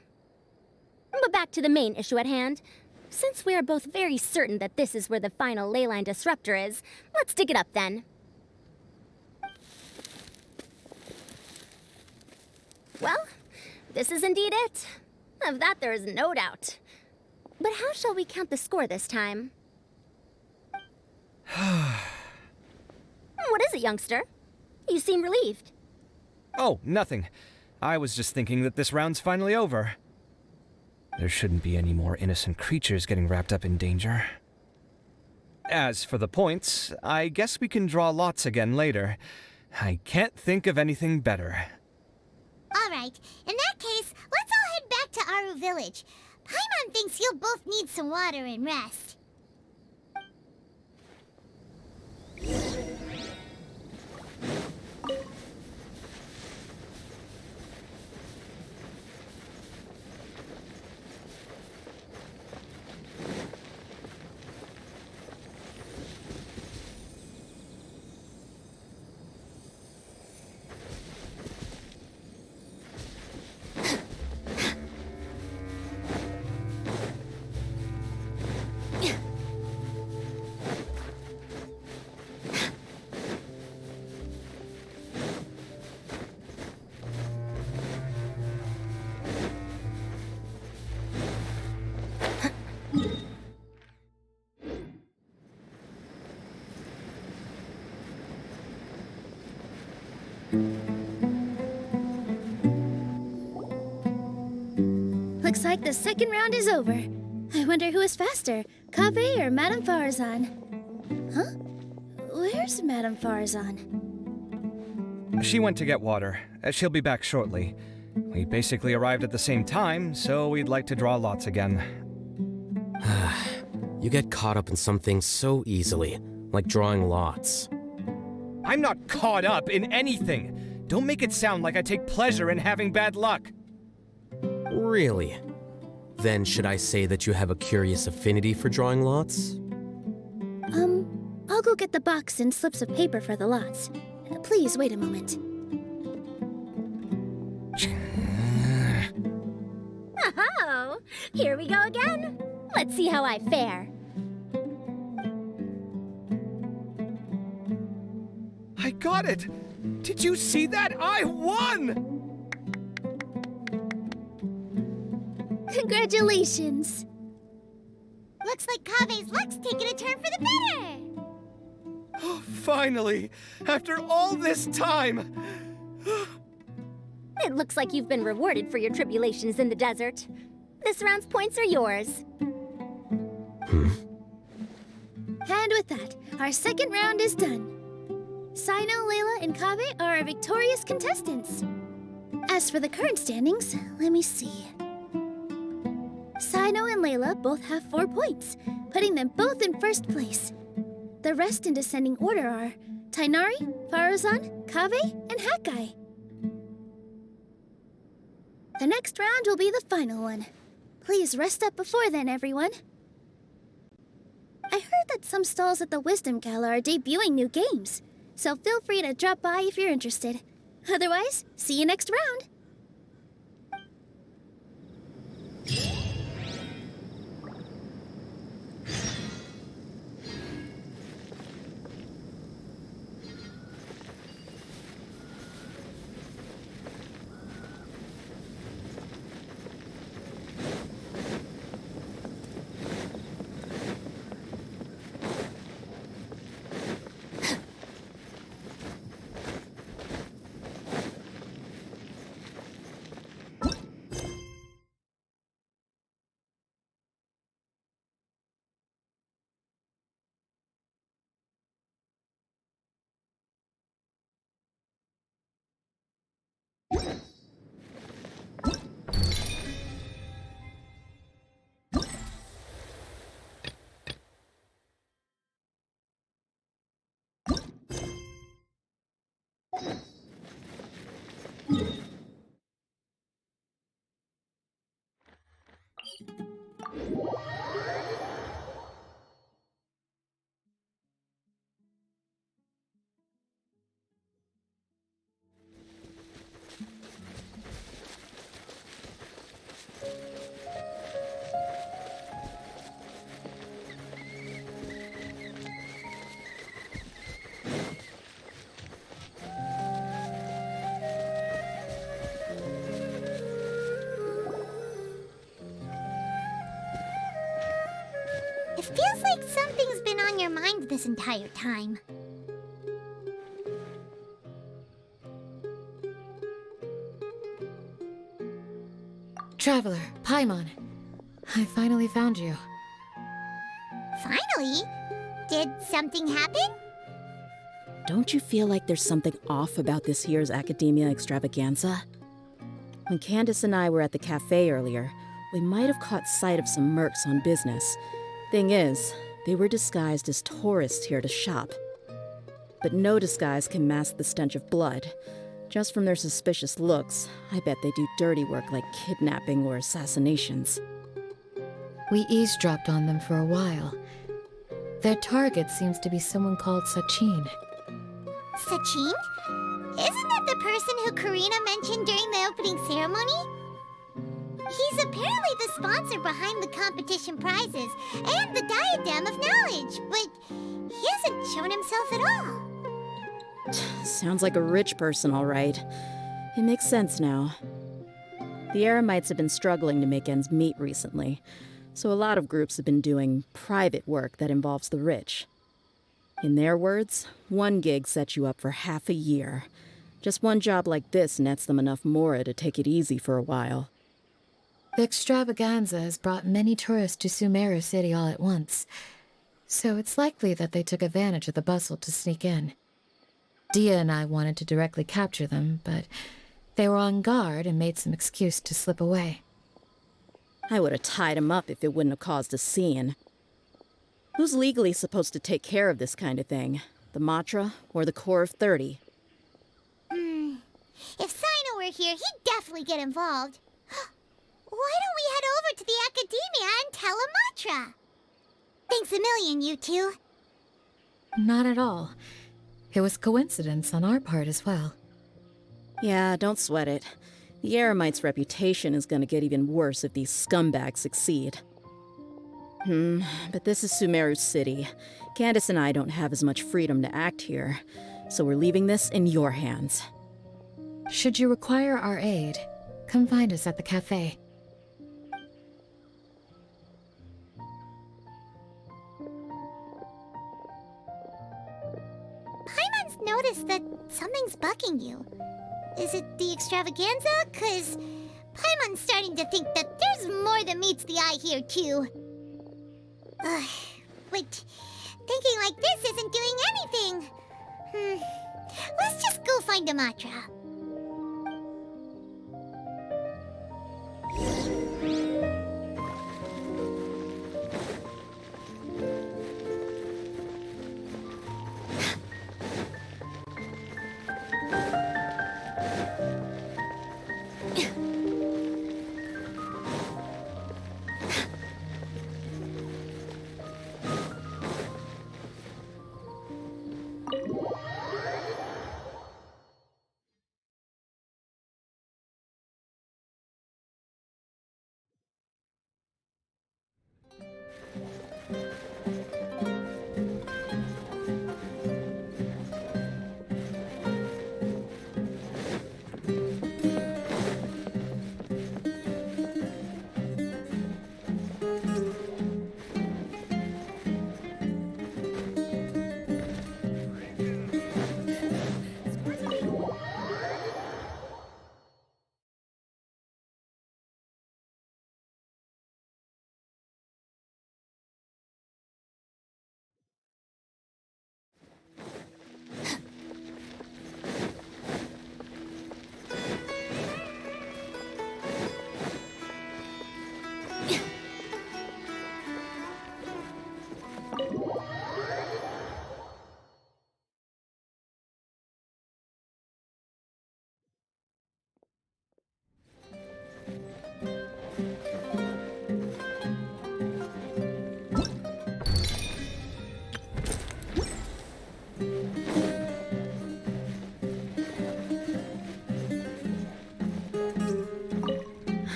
But back to the main issue at hand. Since we are both very certain that this is where the final leyline disruptor is, let's dig it up then. Well, this is indeed it. Of that there is no doubt. But how shall we count the score this time? What is it, youngster? You seem relieved. Oh, nothing. I was just thinking that this round's finally over. There shouldn't be any more innocent creatures getting wrapped up in danger. As for the points, I guess we can draw lots again later. I can't think of anything better. All right, in that case, let's all head back to Aru Village. Paimon thinks you'll both need some water and rest. Looks like the second round is over. I wonder who is faster, Kaveh or Madame Faruzan? Huh? Where's Madame Faruzan? She went to get water. She'll be back shortly. We basically arrived at the same time, so we'd like to draw lots again. You get caught up in some things so easily, like drawing lots. I'm not caught up in anything! Don't make it sound like I take pleasure in having bad luck! Really? Then should I say that you have a curious affinity for drawing lots? I'll go get the box and slips of paper for the lots. Please wait a moment. Oh, here we go again. Let's see how I fare. I got it! Did you see that? I won! Congratulations! Looks like Kave's luck's taking a turn for the better. Oh, finally! After all this time! It looks like you've been rewarded for your tribulations in the desert. This round's points are yours. And with that, our second round is done. Sino, Layla, and Kaveh are our victorious contestants. As for the current standings, let me see. Sino and Layla both have 4 points, putting them both in first place. The rest in descending order are Tainari, Faruzan, Kaveh, and Hakai. The next round will be the final one. Please rest up before then, everyone. I heard that some stalls at the Wisdom Gala are debuting new games, so feel free to drop by if you're interested. Otherwise, see you next round. It feels like something's been on your mind this entire time. Traveler, Paimon. I finally found you. Finally? Did something happen? Don't you feel like there's something off about this year's Academia Extravaganza? When Candace and I were at the cafe earlier, we might have caught sight of some mercs on business. Thing is, they were disguised as tourists here to shop. But no disguise can mask the stench of blood. Just from their suspicious looks, I bet they do dirty work like kidnapping or assassinations. We eavesdropped on them for a while. Their target seems to be someone called Sachin. Sachin? Isn't that the person who Karina mentioned during the opening ceremony? He's apparently the sponsor behind the competition prizes and the Diadem of Knowledge, but he hasn't shown himself at all. Sounds like a rich person, all right. It makes sense now. The Eremites have been struggling to make ends meet recently, so a lot of groups have been doing private work that involves the rich. In their words, one gig sets you up for half a year. Just one job like this nets them enough mora to take it easy for a while. The extravaganza has brought many tourists to Sumeru City all at once, so it's likely that they took advantage of the bustle to sneak in. Dia and I wanted to directly capture them, but They were on guard and made some excuse to slip away. I would have tied him up if it wouldn't have caused a scene. Who's legally supposed to take care of this kind of thing? The Matra or the Corps of 30? If Sino were here, he'd definitely get involved. Why don't we head over to the Academia and tell Amatra? Thanks a million, you two. Not at all. It was coincidence on our part as well. Yeah, don't sweat it. The Eremite's reputation is gonna get even worse if these scumbags succeed. But this is Sumeru's city. Candace and I don't have as much freedom to act here, so we're leaving this in your hands. Should you require our aid, come find us at the cafe. Paimon's noticed that something's bugging you. Is it the extravaganza? 'Cause Paimon's starting to think that there's more than meets the eye here, too. But thinking like this isn't doing anything. Let's just go find Amatra.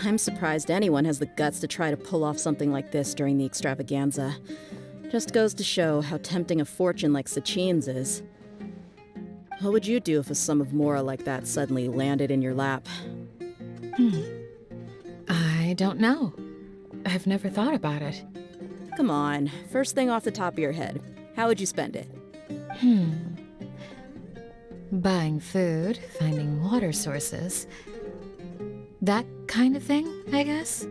I'm surprised anyone has the guts to try to pull off something like this during the extravaganza. Just goes to show how tempting a fortune like Sachine's is. What would you do if a sum of mora like that suddenly landed in your lap? I don't know. I've never thought about it. Come on, first thing off the top of your head. How would you spend it? Buying food, finding water sources. That kind of thing, I guess?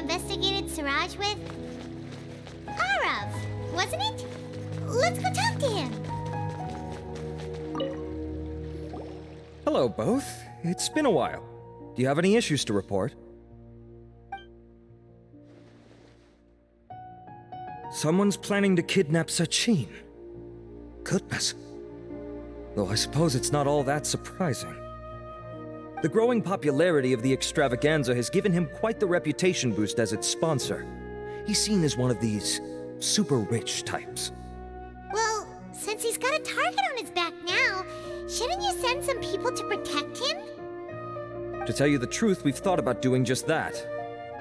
Investigated Siraj with? Arav, wasn't it? Let's go talk to him. Hello, both. It's been a while. Do you have any issues to report? Someone's planning to kidnap Sachin. Goodness. Though I suppose it's not all that surprising. The growing popularity of the extravaganza has given him quite the reputation boost as its sponsor. He's seen as one of these super rich types. Well, since he's got a target on his back now, shouldn't you send some people to protect him? To tell you the truth, we've thought about doing just that.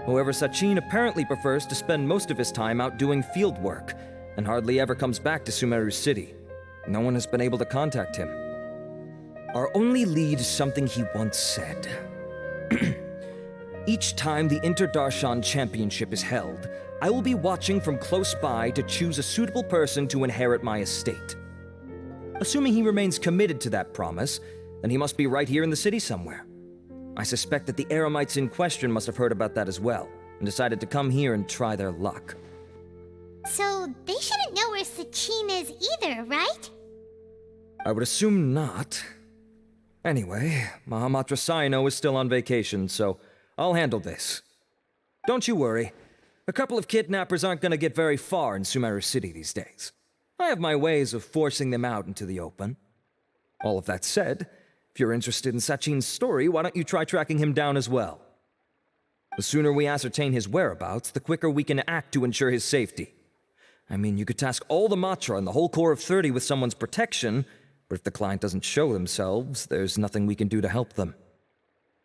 However, Sachin apparently prefers to spend most of his time out doing field work, and hardly ever comes back to Sumeru City. No one has been able to contact him. Our only lead is something he once said. Each time the Inter-Darshan Championship is held, I will be watching from close by to choose a suitable person to inherit my estate. Assuming he remains committed to that promise, then he must be right here in the city somewhere. I suspect that the Eremites in question must have heard about that as well, and decided to come here and try their luck. So they shouldn't know where Sachin is either, right? I would assume not. Anyway, Mahamatra Saino is still on vacation, so I'll handle this. Don't you worry. A couple of kidnappers aren't gonna get very far in Sumeru City these days. I have my ways of forcing them out into the open. All of that said, if you're interested in Sachin's story, why don't you try tracking him down as well? The sooner we ascertain his whereabouts, the quicker we can act to ensure his safety. I mean, you could task all the Matra and the whole Corps of 30 with someone's protection, but if the client doesn't show themselves, there's nothing we can do to help them.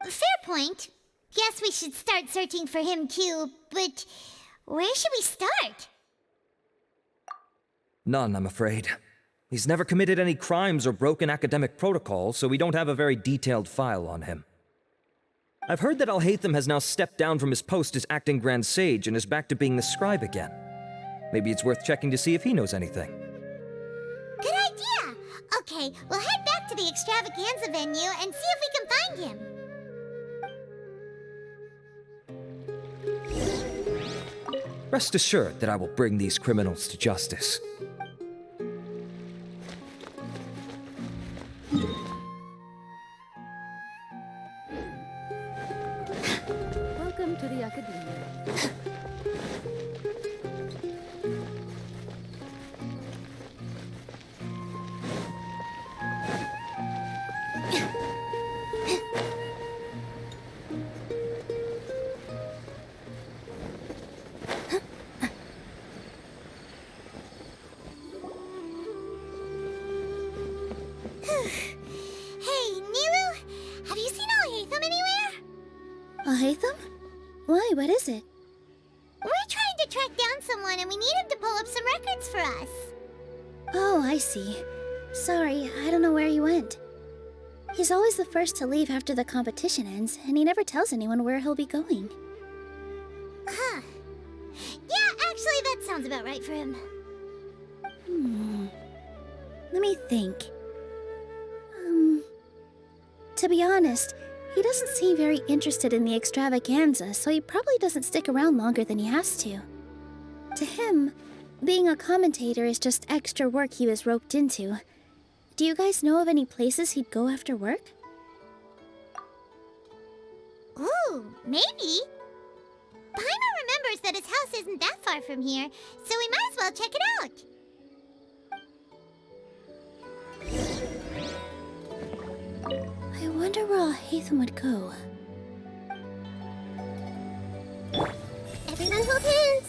Fair point. Guess we should start searching for him too, but where should we start? None, I'm afraid. He's never committed any crimes or broken academic protocol, so we don't have a very detailed file on him. I've heard that Alhaitham has now stepped down from his post as acting Grand Sage and is back to being the scribe again. Maybe it's worth checking to see if he knows anything. Good idea! Okay, we'll head back to the extravaganza venue and see if we can find him. Rest assured that I will bring these criminals to justice. Welcome to the Academia. Hey, Nilu, have you seen Alhaitham anywhere? Alhaitham? Why, what is it? We're trying to track down someone and we need him to pull up some records for us. Oh, I see. Sorry, I don't know where he went. He's always the first to leave after the competition ends, and he never tells anyone where he'll be going. Huh. Yeah, actually, that sounds about right for him. Let me think. To be honest, he doesn't seem very interested in the extravaganza, so he probably doesn't stick around longer than he has to. To him, being a commentator is just extra work he was roped into. Do you guys know of any places he'd go after work? Ooh, maybe. Paimon remembers that his house isn't that far from here, so we might as well check it out. I wonder where Alhaitham would go. Everyone hold hands.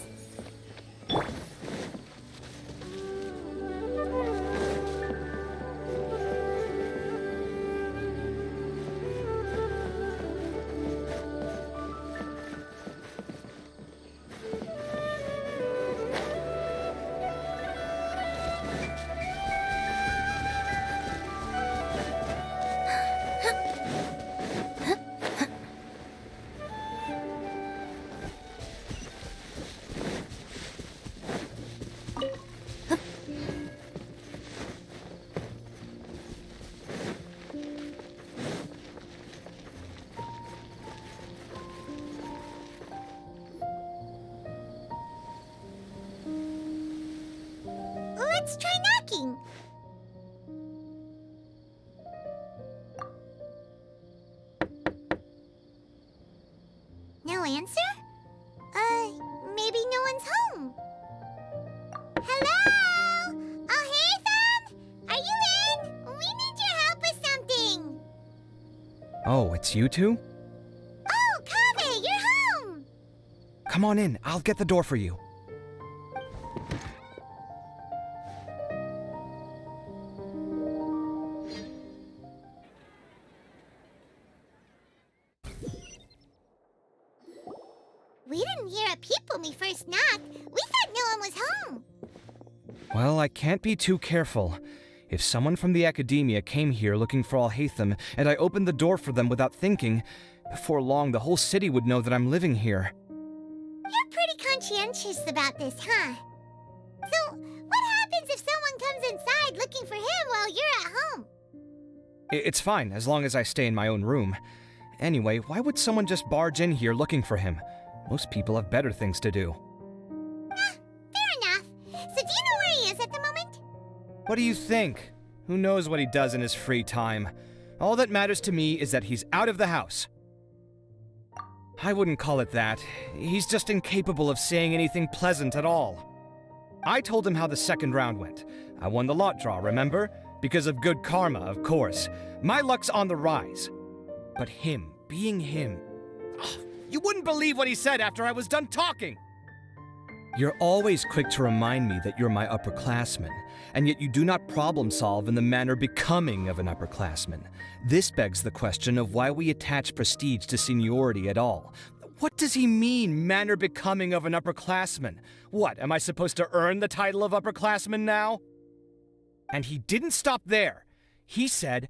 Let's try knocking. No answer? Maybe no one's home. It's you two? Oh, Kaveh, you're home! Come on in, I'll get the door for you. We didn't hear a peep when we first knocked. We thought no one was home. Well, I can't be too careful. If someone from the academia came here looking for Alhaitham, and I opened the door for them without thinking, before long the whole city would know that I'm living here. You're pretty conscientious about this, huh? So, what happens if someone comes inside looking for him while you're at home? It's fine, as long as I stay in my own room. Anyway, why would someone just barge in here looking for him? Most people have better things to do. Fair enough. So do you know where he is at the moment? What do you think? Who knows what he does in his free time? All that matters to me is that he's out of the house. I wouldn't call it that. He's just incapable of saying anything pleasant at all. I told him how the second round went. I won the lot draw, remember? Because of good karma, of course. My luck's on the rise. But him, being him... You wouldn't believe what he said after I was done talking! You're always quick to remind me that you're my upperclassman, and yet you do not problem solve in the manner becoming of an upperclassman. This begs the question of why we attach prestige to seniority at all. What does he mean, manner becoming of an upperclassman? What, am I supposed to earn the title of upperclassman now? And he didn't stop there. He said,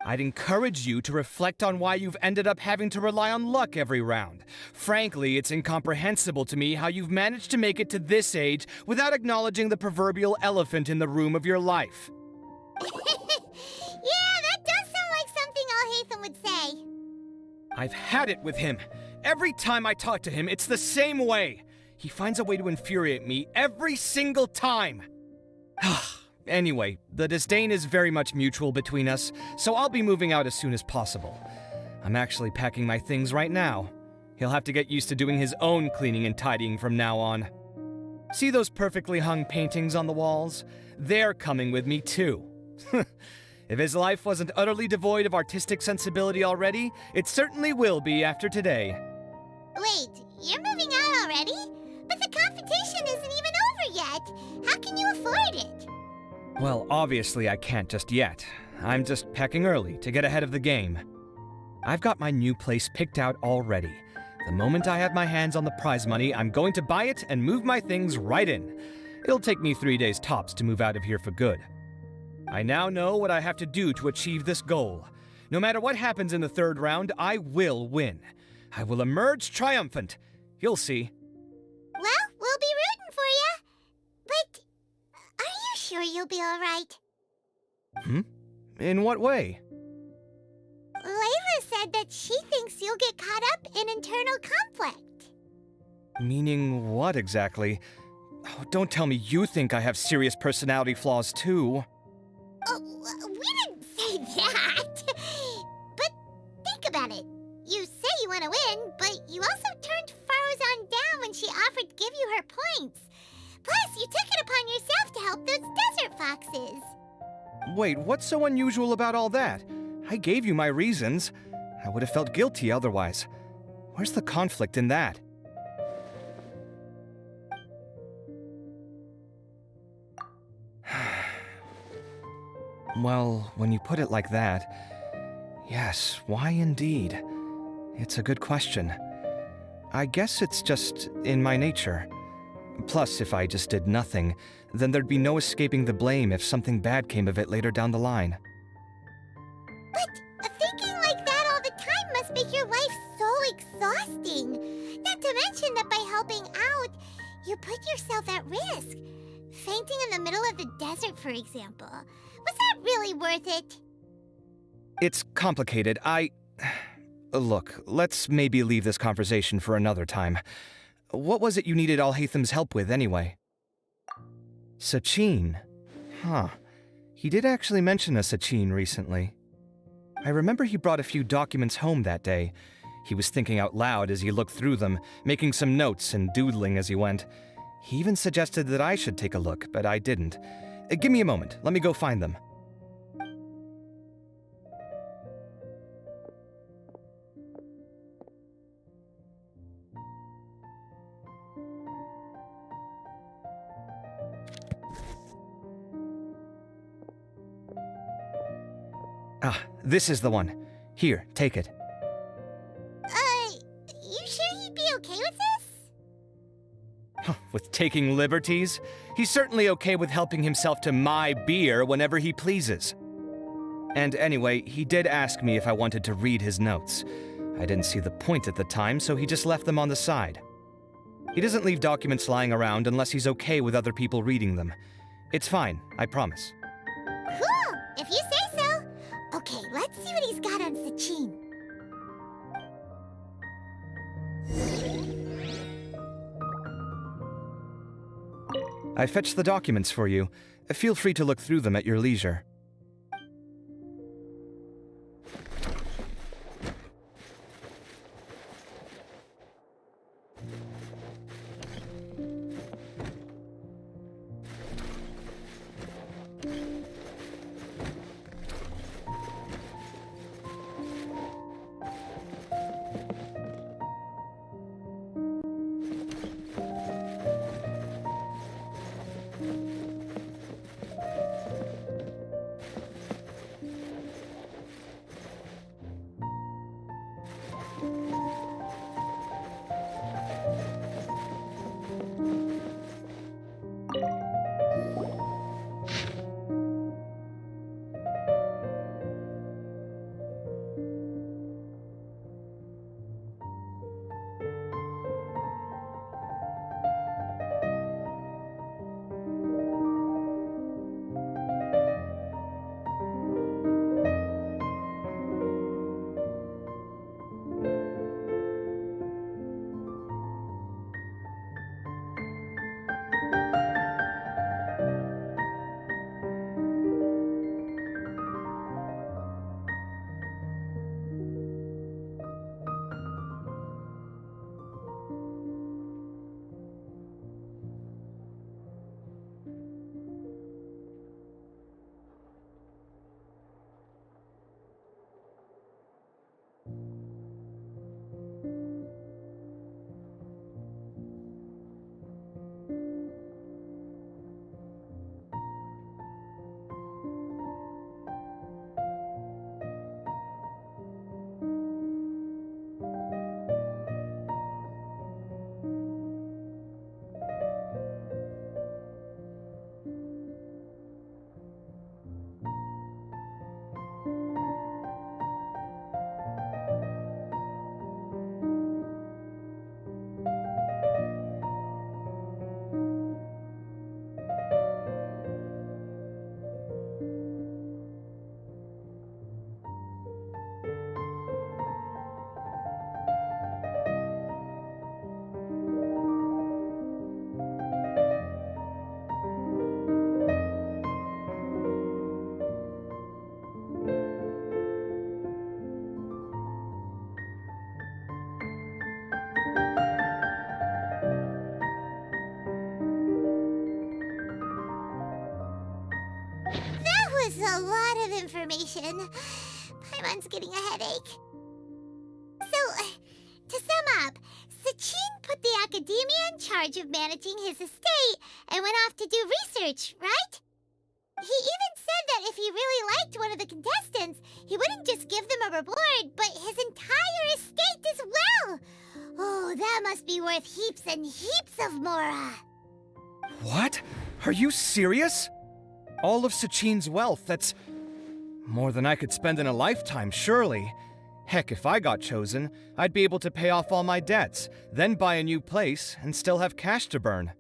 I'd encourage you to reflect on why you've ended up having to rely on luck every round. Frankly, it's incomprehensible to me how you've managed to make it to this age without acknowledging the proverbial elephant in the room of your life. Yeah, that does sound like something Alhaitham would say. I've had it with him. Every time I talk to him, it's the same way. He finds a way to infuriate me every single time. Anyway, the disdain is very much mutual between us, so I'll be moving out as soon as possible. I'm actually packing my things right now. He'll have to get used to doing his own cleaning and tidying from now on. See those perfectly hung paintings on the walls? They're coming with me too. If his life wasn't utterly devoid of artistic sensibility already, it certainly will be after today. Wait, you're moving out already? But the competition isn't even over yet. How can you afford it? Well, obviously I can't just yet. I'm just packing early to get ahead of the game. I've got my new place picked out already. The moment I have my hands on the prize money, I'm going to buy it and move my things right in. It'll take me 3 days tops to move out of here for good. I now know what I have to do to achieve this goal. No matter what happens in the third round, I will win. I will emerge triumphant. You'll see. Well, we'll be rooting for you. But are you sure you'll be all right? In what way? Layla said that she thinks you'll get caught up in internal conflict. Meaning what exactly? Oh, don't tell me you think I have serious personality flaws too. Oh, we didn't say that. But think about it. You say you want to win, but you also turned Faruzan down when she offered to give you her points. Plus, you took it upon yourself to help those desert foxes. Wait, what's so unusual about all that? I gave you my reasons. I would have felt guilty otherwise. Where's the conflict in that? Well, when you put it like that, yes, why indeed? It's a good question. I guess it's just in my nature. Plus, if I just did nothing, then there'd be no escaping the blame if something bad came of it later down the line. But thinking like that all the time must make your life so exhausting. Not to mention that by helping out, you put yourself at risk. Fainting in the middle of the desert, for example. Was that really worth it? It's complicated. Look, let's maybe leave this conversation for another time. What was it you needed Alhaitham's help with, anyway? Sachin. Huh. He did actually mention a Sachin recently. I remember he brought a few documents home that day. He was thinking out loud as he looked through them, making some notes and doodling as he went. He even suggested that I should take a look, but I didn't. Give me a moment. Let me go find them. Ah, this is the one. Here, take it. You sure he'd be okay with this? With taking liberties? He's certainly okay with helping himself to my beer whenever he pleases. And anyway, he did ask me if I wanted to read his notes. I didn't see the point at the time, so he just left them on the side. He doesn't leave documents lying around unless he's okay with other people reading them. It's fine, I promise. Cool, if you say so. Okay, let's see what he's got on Sachin. I fetched the documents for you. Feel free to look through them at your leisure. A lot of information. Paimon's getting a headache. So, to sum up, Sachin put the academia in charge of managing his estate and went off to do research, right? He even said that if he really liked one of the contestants, he wouldn't just give them a reward, but his entire estate as well. Oh, that must be worth heaps and heaps of mora. What? Are you serious? All of Sachin's wealth, that's more than I could spend in a lifetime, surely. Heck, if I got chosen, I'd be able to pay off all my debts, then buy a new place, and still have cash to burn.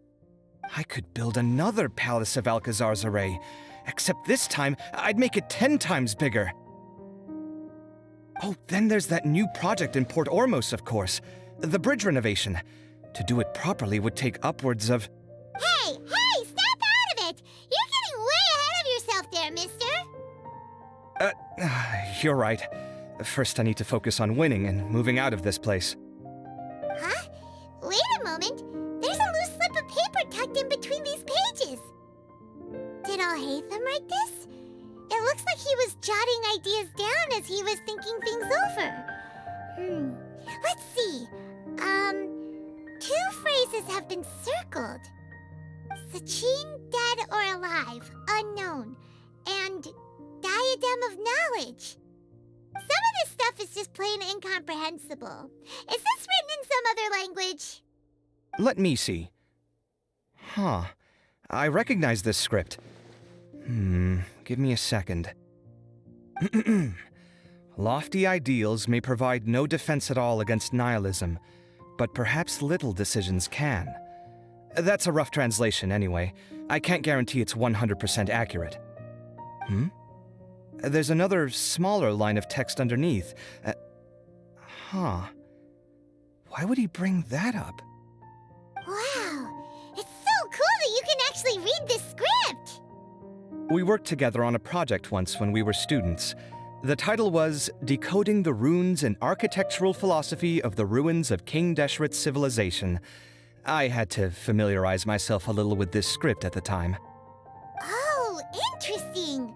I could build another Palace of Alcazar's array, except this time, I'd make it 10 times bigger. Oh, then there's that new project in Port Ormos, of course. The bridge renovation. To do it properly would take upwards of... Hey, snap out of it! You're getting way ahead of yourself there, mister! You're right. First I need to focus on winning and moving out of this place. Huh? Wait a moment. There's a loose slip of paper tucked in between these pages. Did Al-Haytham write this? It looks like he was jotting ideas down as he was thinking things over. Let's see. Two phrases have been circled. Sachin dead or alive, unknown. And diadem of knowledge. Some of this stuff is just plain incomprehensible. Is this written in some other language? Let me see. Huh. I recognize this script. Give me a second. Lofty ideals may provide no defense at all against nihilism, but perhaps little decisions can. That's a rough translation anyway. I can't guarantee it's 100% accurate. There's another smaller line of text underneath. Why would he bring that up? Wow, it's so cool that you can actually read this script! We worked together on a project once when we were students. The title was Decoding the Runes and Architectural Philosophy of the Ruins of King Deshret's Civilization. I had to familiarize myself a little with this script at the time. Oh, interesting.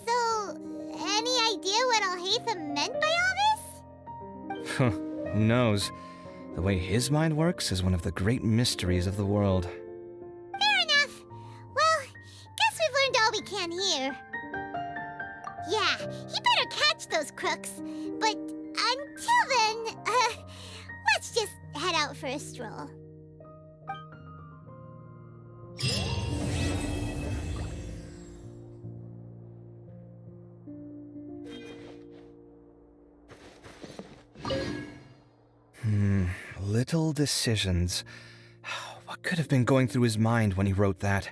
So, any idea what Alhaitham meant by all this? Who knows? The way his mind works is one of the great mysteries of the world. Fair enough. Well, guess we've learned all we can here. Yeah, he better catch those crooks. But until then, let's just head out for a stroll. Little decisions. What could have been going through his mind when he wrote that?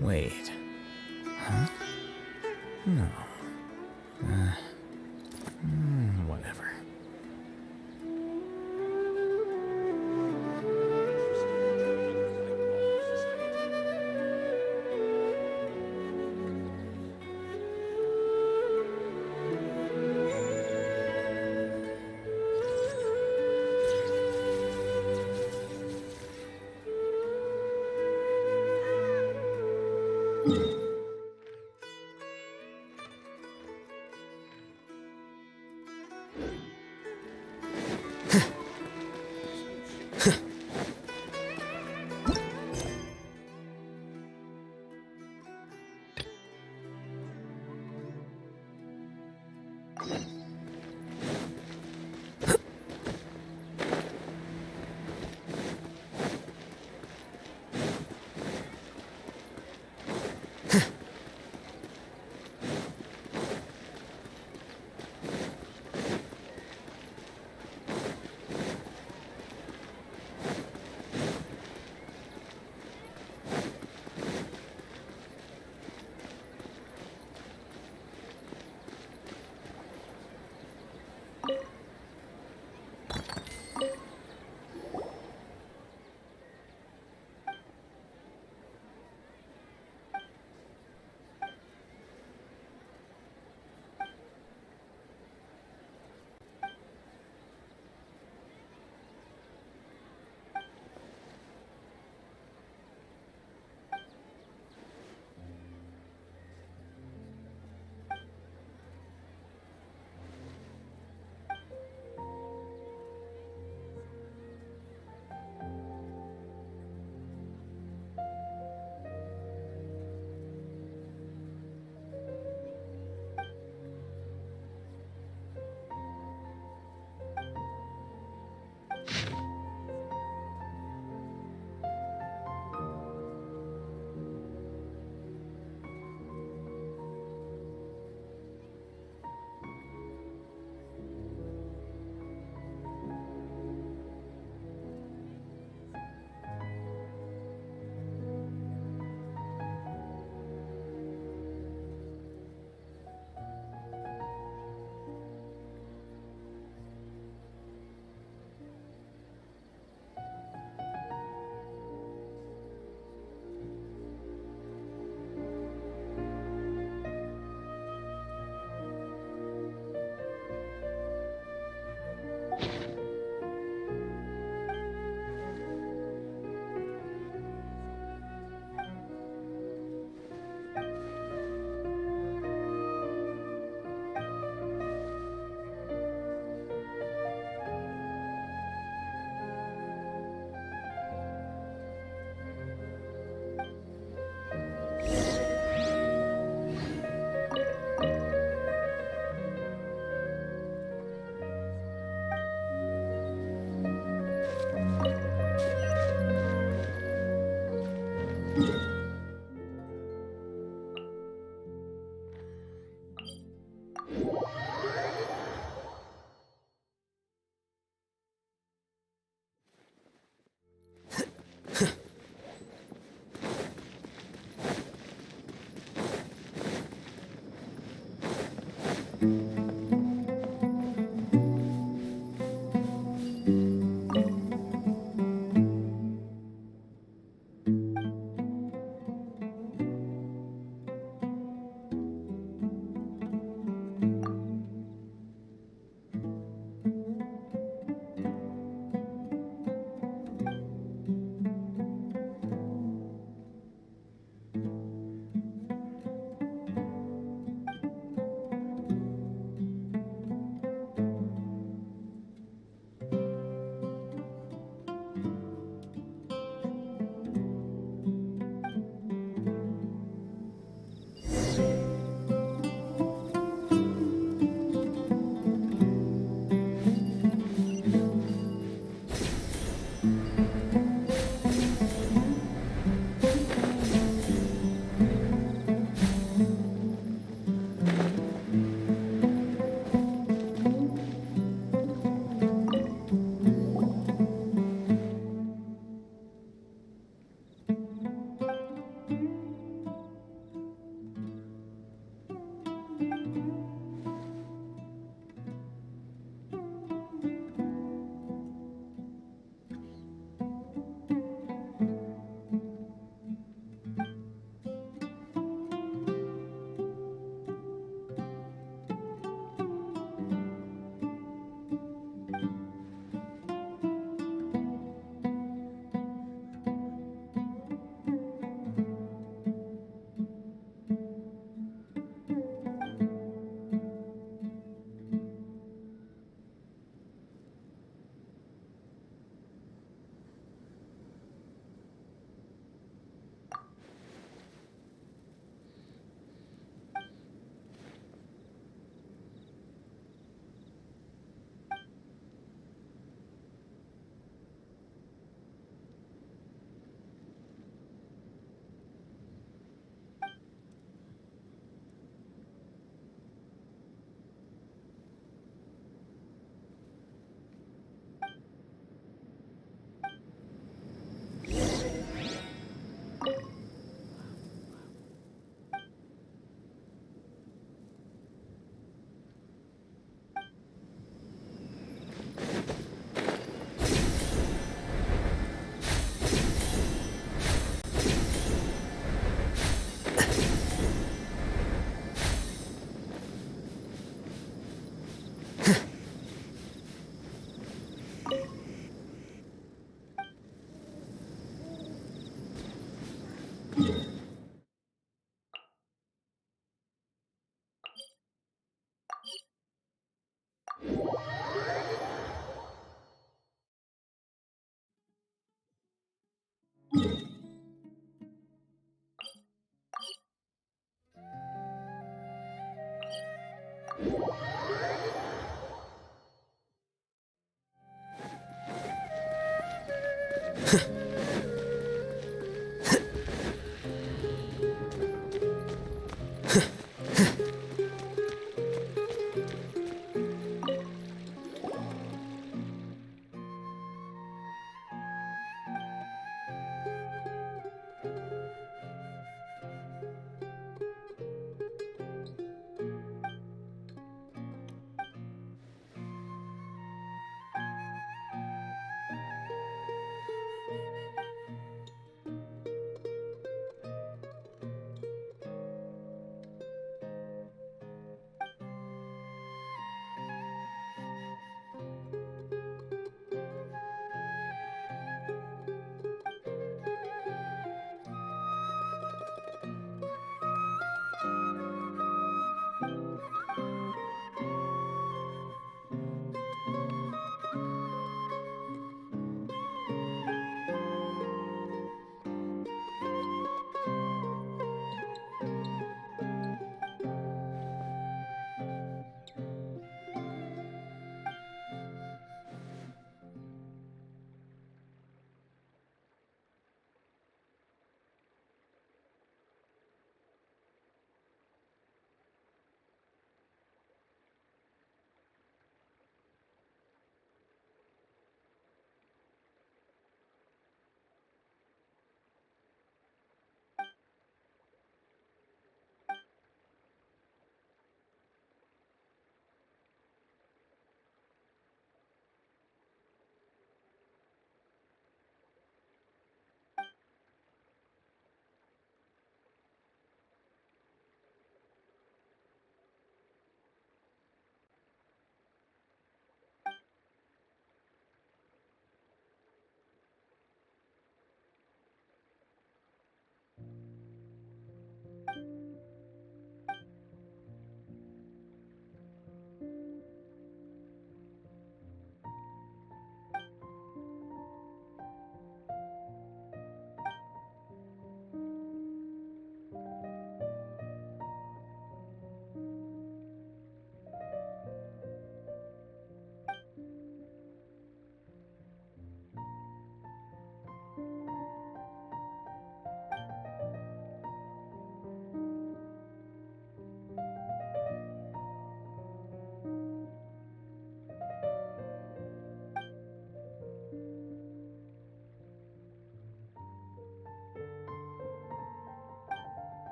Wait. Huh? No. Whatever.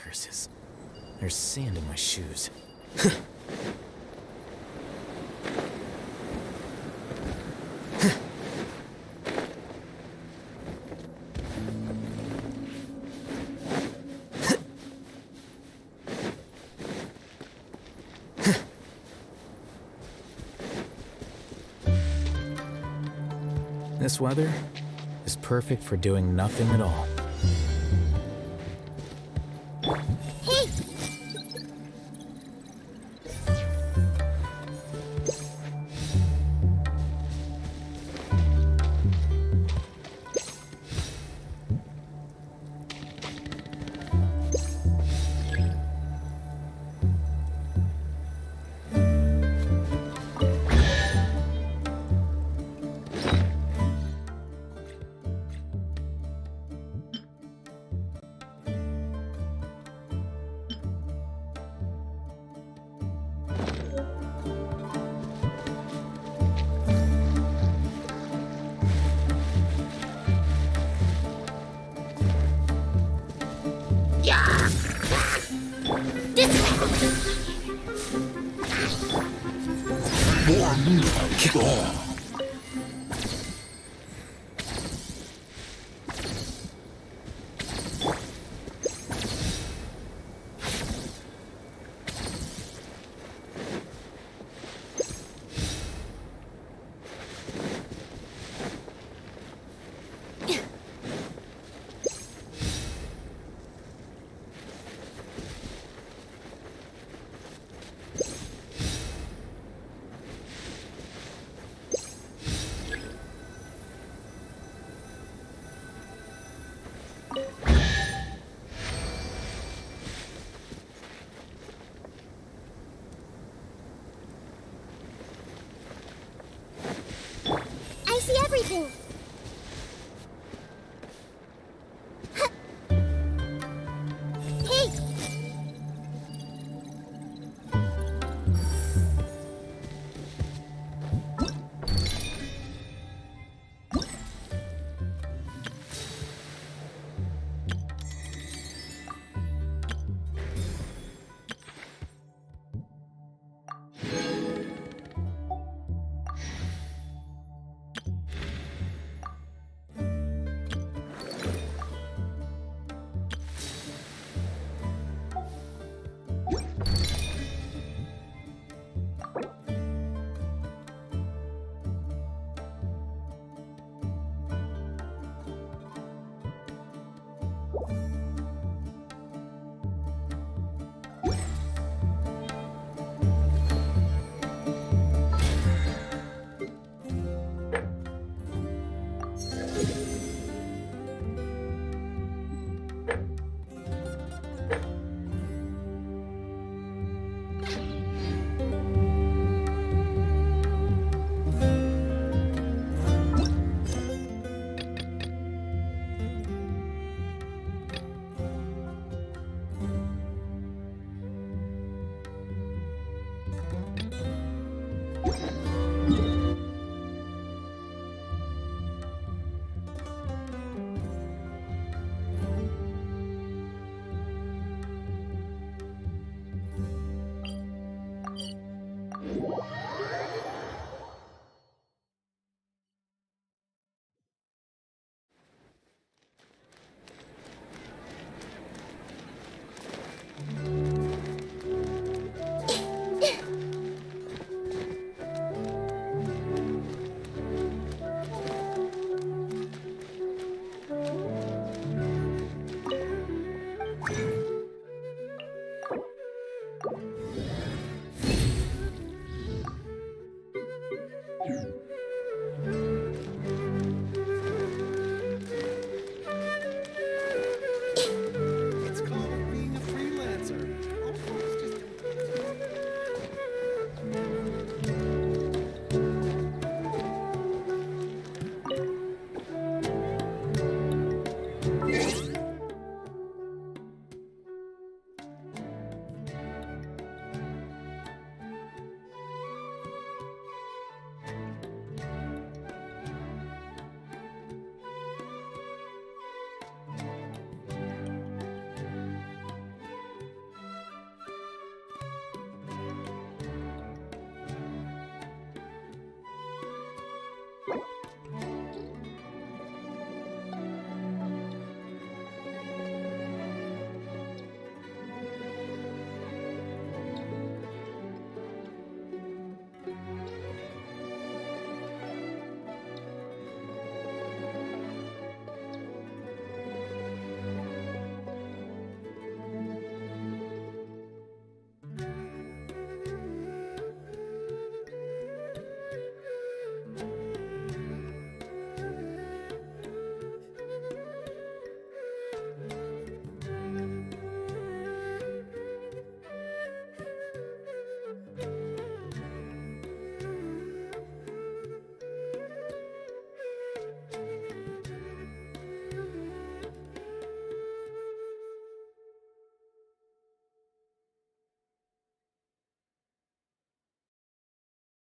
Curses. There's sand in my shoes. This weather is perfect for doing nothing at all. Hey! This way!